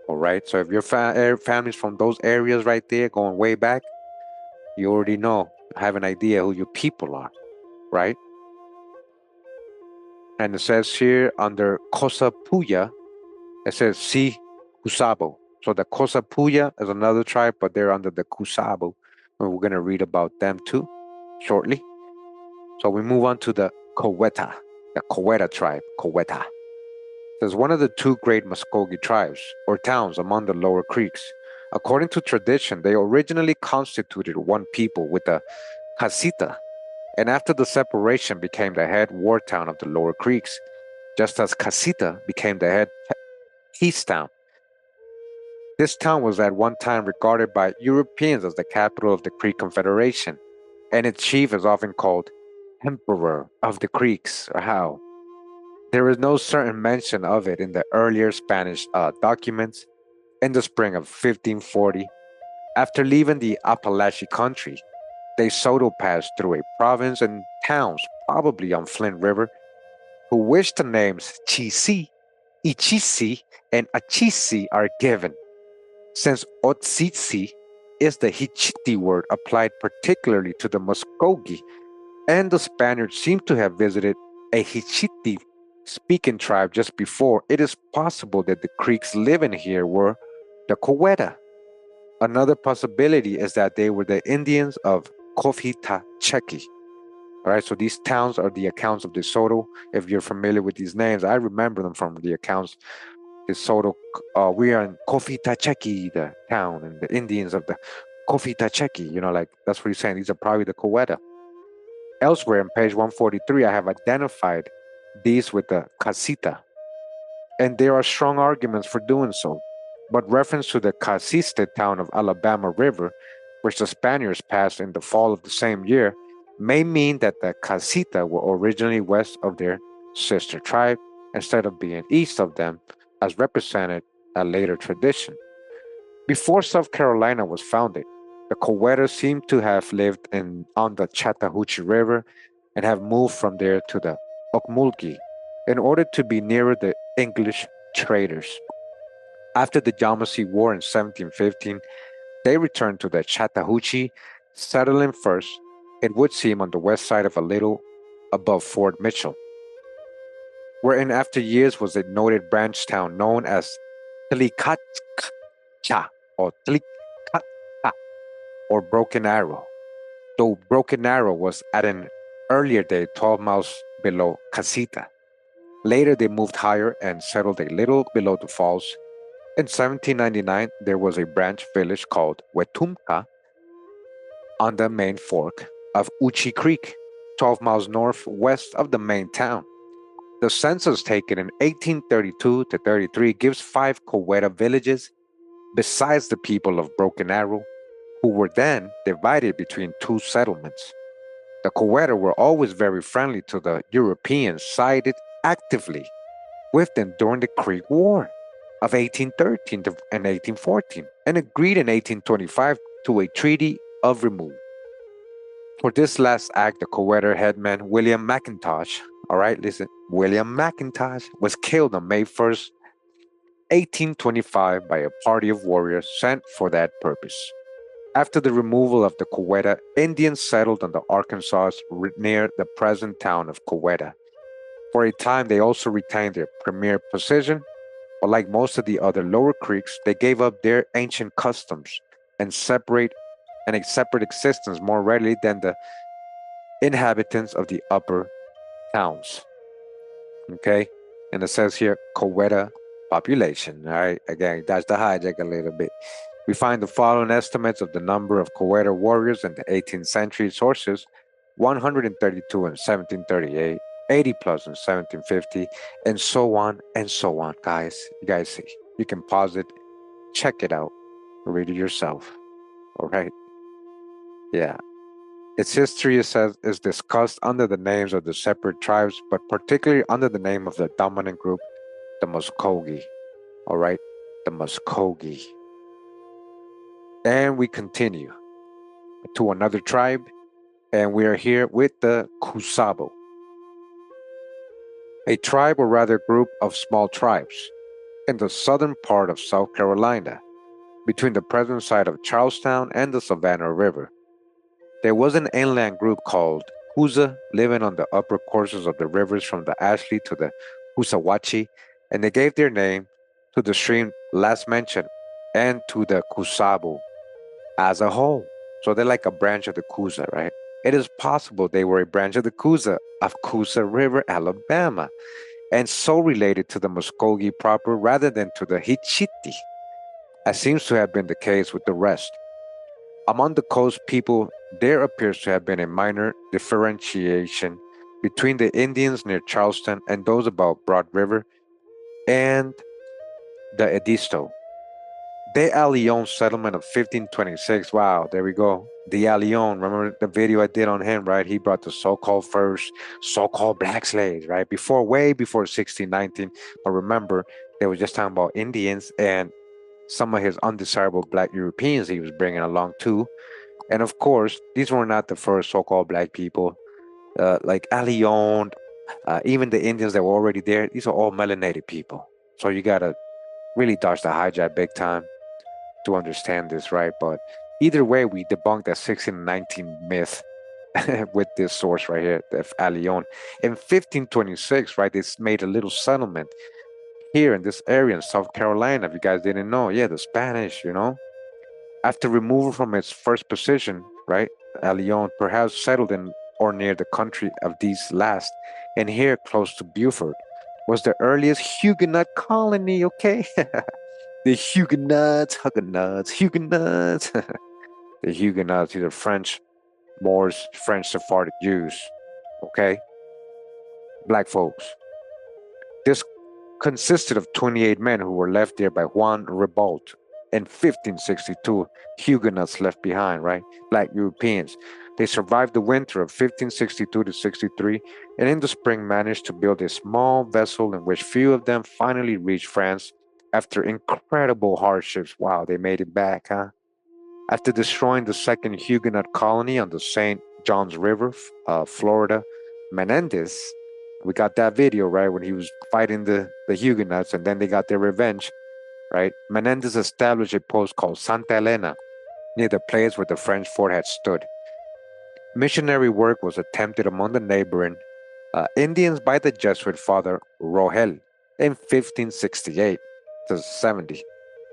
All right. So if your family's from those areas right there, going way back, you already have an idea who your people are, right? And it says here under Cosapuya, it says see Cusabo. So the Cosapuya is another tribe, but they're under the Cusabo. And we're going to read about them too. shortly. So we move on to the Coweta tribe, Coweta. There's one of the two great Muskogee tribes, or towns, among the lower creeks. According to tradition, they originally constituted one people with a casita, and after the separation became the head war town of the lower creeks, just as Casita became the head peace town. This town was at one time regarded by Europeans as the capital of the Creek Confederation, and its chief is often called Emperor of the Creeks, or how. There is no certain mention of it in the earlier Spanish documents. In the spring of 1540, after leaving the Appalachian country, De Soto passed through a province and towns, probably on Flint River, who wish the names Chisi, Ichisi, and Achisi are given, since Otsitsi is the Hichiti word applied particularly to the Muskogee, and the Spaniards seem to have visited a Hichiti speaking tribe just before. It is possible that the Creeks living here were the Coweta. Another possibility is that they were the Indians of Cofita-Chequi. All right, so these towns are the accounts of De Soto. If you're familiar with these names, I remember them from the accounts. De Soto, we are in Cofita-Chequi, the town, and the Indians of the Cofita-Chequi, like that's what he's saying. These are probably the Coweta. Elsewhere on page 143, I have identified these with the Casita, and there are strong arguments for doing so. But reference to the Casiste town of Alabama River, which the Spaniards passed in the fall of the same year, may mean that the Casita were originally west of their sister tribe instead of being east of them, as represented a later tradition. Before South Carolina was founded, the Coweta seem to have lived on the Chattahoochee River and have moved from there to the Ocmulgee in order to be nearer the English traders. After the Yamasee War in 1715, they returned to the Chattahoochee, settling first, it would seem, on the west side of a little above Fort Mitchell, wherein after years was a noted branch town known as Tilicacha or Tilicacha or Broken Arrow, though Broken Arrow was at an earlier date 12 miles below Casita. Later they moved higher and settled a little below the falls. In 1799, there was a branch village called Wetumpka on the main fork of Uchi Creek, 12 miles northwest of the main town. The census taken in 1832 to 33 gives 5 Coweta villages, besides the people of Broken Arrow, who were then divided between 2 settlements. The Coweta were always very friendly to the Europeans, sided actively with them during the Creek War of 1813 and 1814, and agreed in 1825 to a treaty of removal. For this last act, the Coweta headman William McIntosh, all right, listen, William McIntosh was killed on May 1st, 1825 by a party of warriors sent for that purpose. After the removal of the Coweta, Indians settled on the Arkansas near the present town of Coweta. For a time, they also retained their premier position, but like most of the other lower creeks, they gave up their ancient customs and a separate existence more readily than the inhabitants of the upper towns. Okay, and it says here Coweta population. All right, again, that's the hijack a little bit. We find the following estimates of the number of Coweta warriors in the 18th century sources: 132 in 1738, 80 plus in 1750, and so on and so on, guys. You guys see, you can pause it, check it out, read it yourself. All right. Yeah. Its history is discussed under the names of the separate tribes, but particularly under the name of the dominant group, the Muskogee. All right. The Muskogee. And we continue to another tribe, and we are here with the Cusabo, a tribe or rather group of small tribes in the southern part of South Carolina, between the present site of Charlestown and the Savannah River. There was an inland group called Coosa living on the upper courses of the rivers from the Ashley to the Coosawhatchie, and they gave their name to the stream last mentioned and to the Cusabo as a whole. So they're like a branch of the Coosa, right? It is possible they were a branch of the Coosa River, Alabama, and so related to the Muskogee proper rather than to the Hichiti, as seems to have been the case with the rest. Among the coast people, there appears to have been a minor differentiation between the Indians near Charleston and those about Broad River and the Edisto. De Leon settlement of 1526. Wow, there we go. De Leon. Remember the video I did on him, right? He brought the so-called first so-called black slaves, right? Way before 1619. But remember, they were just talking about Indians and some of his undesirable black Europeans he was bringing along too. And of course, these were not the first so-called black people. Like Leon, even the Indians that were already there, these are all melanated people. So you gotta really dodge the hijack big time to understand this, right? But either way, we debunked that 1619 myth with this source right here, the Leon. In 1526, right, they made a little settlement here in this area in South Carolina. If you guys didn't know, yeah, the Spanish, after removal from its first position, right, Leon perhaps settled in or near the country of these last, and here close to Beaufort was the earliest Huguenot colony, okay? The Huguenots. The Huguenots, either French Moors, French Sephardic Jews, okay? Black folks. This consisted of 28 men who were left there by Juan Ribault in 1562. Huguenots left behind, right? Black Europeans. They survived the winter of 1562 to 63, and in the spring managed to build a small vessel in which few of them finally reached France after incredible hardships. Wow, they made it back, huh? After destroying the second Huguenot colony on the St. Johns River, Florida, Menendez, we got that video, right, when he was fighting the Huguenots and then they got their revenge, right? Menendez established a post called Santa Elena near the place where the French fort had stood. Missionary work was attempted among the neighboring Indians by the Jesuit Father Rogel in 1568 to 70,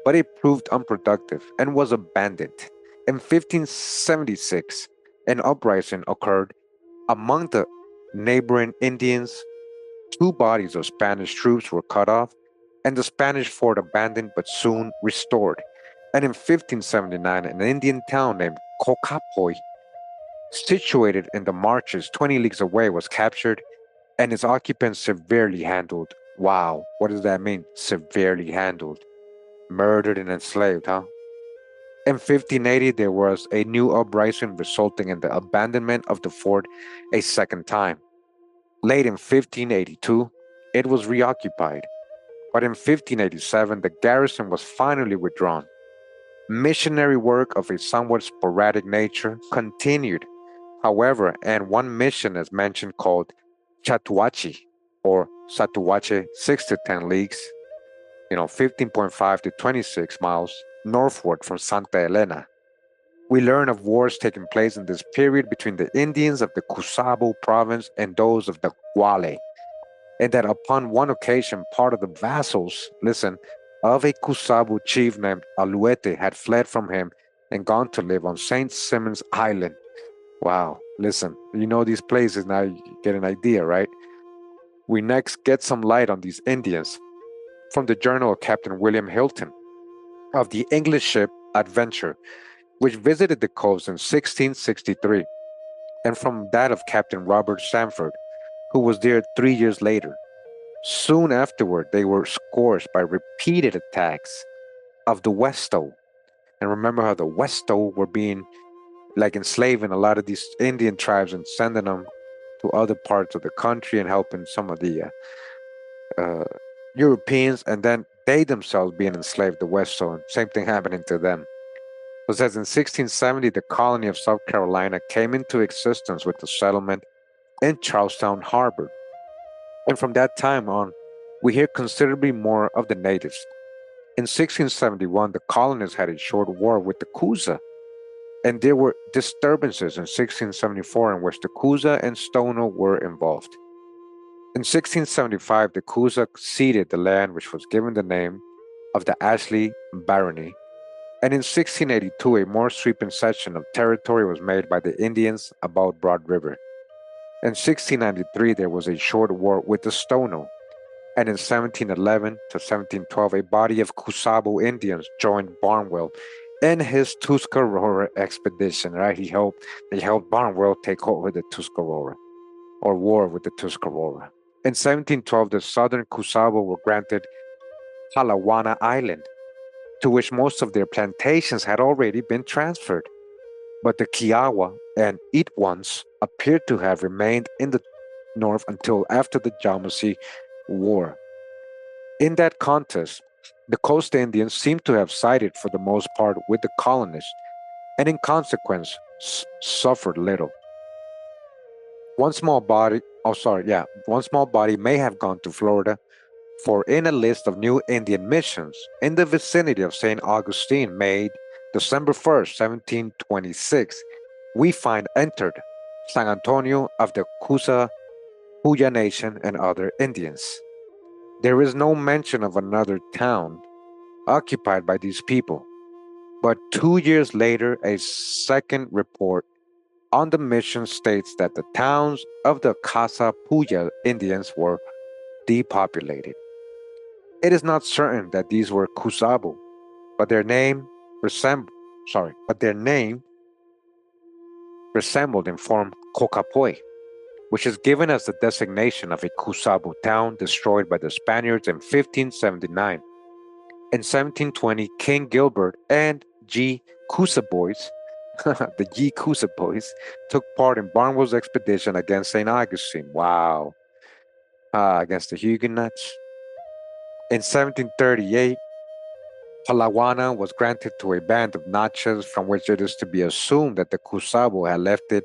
but it proved unproductive and was abandoned. In 1576, an uprising occurred among the neighboring Indians. Two bodies of Spanish troops were cut off, and the Spanish fort abandoned but soon restored. And in 1579, an Indian town named Cocapoy, situated in the marshes 20 leagues away, was captured and its occupants severely handled. Wow, what does that mean? Severely handled. Murdered and enslaved, huh? In 1580, there was a new uprising resulting in the abandonment of the fort a second time. Late in 1582, it was reoccupied, but in 1587, the garrison was finally withdrawn. Missionary work of a somewhat sporadic nature continued, however, and one mission is mentioned called Chatuachi or Satuache, 6 to 10 leagues, 15.5 to 26 miles northward from Santa Elena. We learn of wars taking place in this period between the Indians of the Cusabo province and those of the Guale, and that upon one occasion, part of the vassals, listen, of a Cusabo chief named Aluete had fled from him and gone to live on St. Simon's Island. Wow, listen, you know these places, now you get an idea, right? We next get some light on these Indians from the journal of Captain William Hilton of the English ship Adventure, which visited the coast in 1663, and from that of Captain Robert Sanford, who was there 3 years later. Soon afterward, they were scorched by repeated attacks of the Westo. And remember how the Westo were being like enslaving a lot of these Indian tribes and sending them to other parts of the country and helping some of the uh, Europeans, and then they themselves being enslaved, the Westo, and same thing happening to them. It says in 1670, the colony of South Carolina came into existence with the settlement in Charlestown Harbor. And from that time on, we hear considerably more of the natives. In 1671, the colonists had a short war with the Coosa, and there were disturbances in 1674 in which the Coosa and Stono were involved. In 1675, the Coosa ceded the land which was given the name of the Ashley Barony And in 1682, a more sweeping cession of territory was made by the Indians about Broad River. In 1693, there was a short war with the Stono, and in 1711 to 1712, a body of Cusabo Indians joined Barnwell in his Tuscarora expedition. Right, they helped Barnwell take over the Tuscarora, or war with the Tuscarora. In 1712, the southern Cusabo were granted Palawana Island, to which most of their plantations had already been transferred. But the Kiowa and Itwans appeared to have remained in the north until after the Yamasee War. In that contest, the coast Indians seem to have sided for the most part with the colonists, and in consequence suffered little. One small body, one small body may have gone to Florida, for in a list of new Indian missions in the vicinity of St. Augustine made December 1st, 1726, we find entered San Antonio of the Coosa Puya Nation and other Indians. There is no mention of another town occupied by these people, but 2 years later, a second report on the mission states that the towns of the Cosapuya Indians were depopulated. It is not certain that these were Cusabo, but their name resembled but their name resembled in form Cocapoy, which is given as the designation of a Cusabo town destroyed by the Spaniards in 1579. In 1720, King Gilbert and G. Coosa boys, the G. Coosa boys, took part in Barnwell's expedition against St. Augustine. Wow. Against the Huguenots. In 1738, Palawana was granted to a band of Natchez from which it is to be assumed that the Cusabo had left it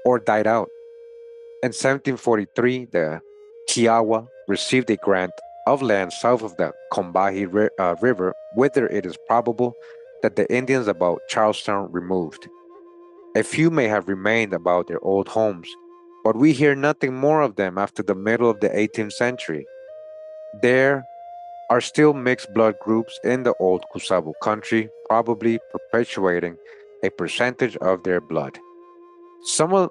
or died out. In 1743, the Kiowa received a grant of land south of the Combahee River, whither it is probable that the Indians about Charlestown removed. A few may have remained about their old homes, but we hear nothing more of them after the middle of the 18th century. There are still mixed blood groups in the old Cusabo country, probably perpetuating a percentage of their blood. Some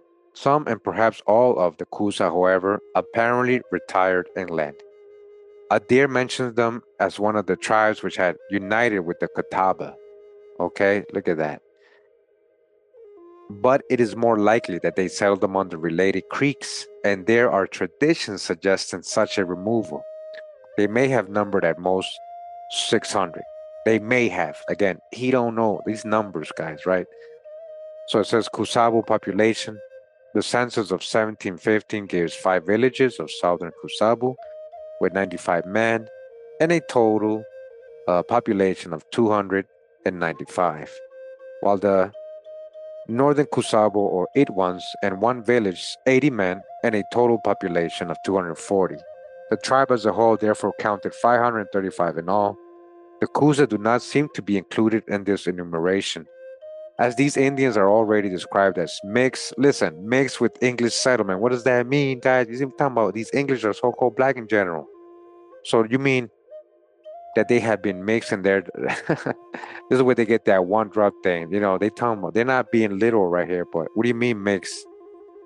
and perhaps all of the Coosa, however, apparently retired inland. Adair mentions them as one of the tribes which had united with the Catawba. Okay, look at that. But it is more likely that they settled among the related creeks, and there are traditions suggesting such a removal. They may have numbered at most 600. They may have. Again, he don't know these numbers, guys, right? So it says Cusabo population. The census of 1715 gives 5 villages of southern Cusabo with 95 men and a total population of 295, while the northern Cusabo or Itwans and 1 village, 80 men and a total population of 240. The tribe as a whole therefore counted 535 in all. The Coosa do not seem to be included in this enumeration, as these Indians are already described as mixed with English settlement. What does that mean, guys? You're talking about these English are so-called black in general. So you mean that they have been mixed and they're this is where they get that one drop thing. You know, they talking about they're not being literal right here, but what do you mean mixed?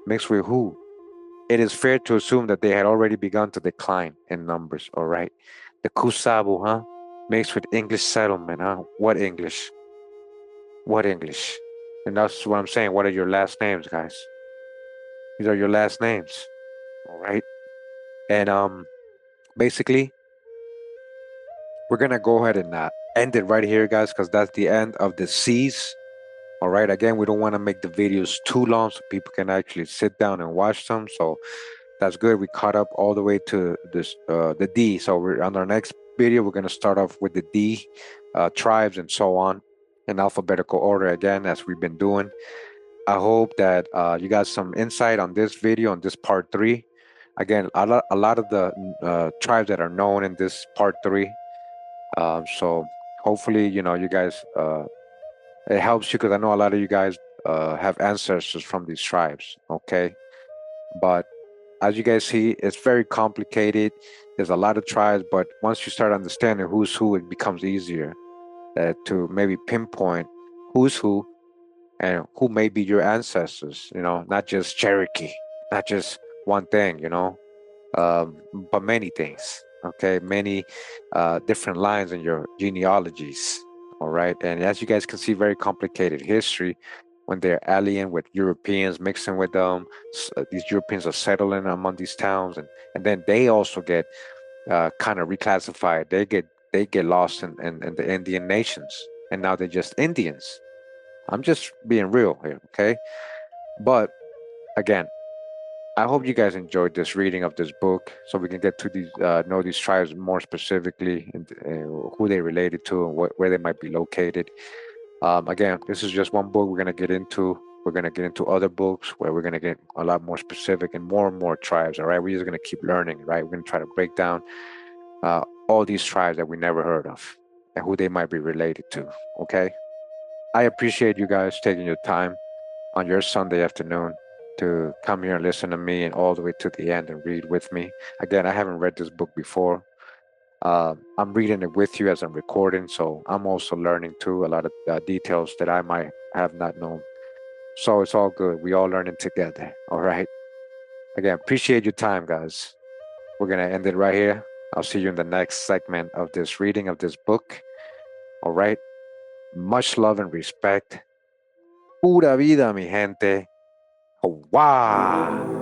Mixed with who? It is fair to assume that they had already begun to decline in numbers, all right? The Cusabo, huh? Mixed with English settlement, huh? What English? What English? And that's what I'm saying. What are your last names, guys? These are your last names, all right? And basically, we're gonna go ahead and end it right here, guys, because that's the end of the C's. All right. Again, we don't want to make the videos too long so people can actually sit down and watch them. So that's good. We caught up all the way to this the D. So we're on our next video. We're gonna start off with the D tribes and so on in alphabetical order again, as we've been doing. I hope that you got some insight on this video, on this part 3. Again, a lot of the tribes that are known in this part 3. So hopefully, you know, you guys, it helps you, because I know a lot of you guys have ancestors from these tribes, okay? But as you guys see, it's very complicated. There's a lot of tribes, but once you start understanding who's who, it becomes easier. to maybe pinpoint who's who and who may be your ancestors, not just Cherokee, not just one thing, but many things, okay? Many different lines in your genealogies, all right? And as you guys can see, very complicated history when they're alien with Europeans mixing with them. These Europeans are settling among these towns, and then they also get kind of reclassified. They get lost in the Indian nations, and now they're just Indians. I'm just being real here, okay? But again, I hope you guys enjoyed this reading of this book, so we can get to these know these tribes more specifically and who they related to and where they might be located. Again, this is just one book we're gonna get into. We're gonna get into other books where we're gonna get a lot more specific and more tribes. All right, we're just gonna keep learning. Right, we're gonna try to break down all these tribes that we never heard of and who they might be related to. Okay, I appreciate you guys taking your time on your Sunday afternoon to come here and listen to me and all the way to the end and read with me. Again, I haven't read this book before. I'm reading it with you as I'm recording, so I'm also learning too a lot of details that I might have not known. So it's all good. We all learning together. All right. Again, appreciate your time, guys. We're gonna end it right here. I'll see you in the next segment of this reading of this book. All right. Much love and respect. Pura vida, mi gente. Wow.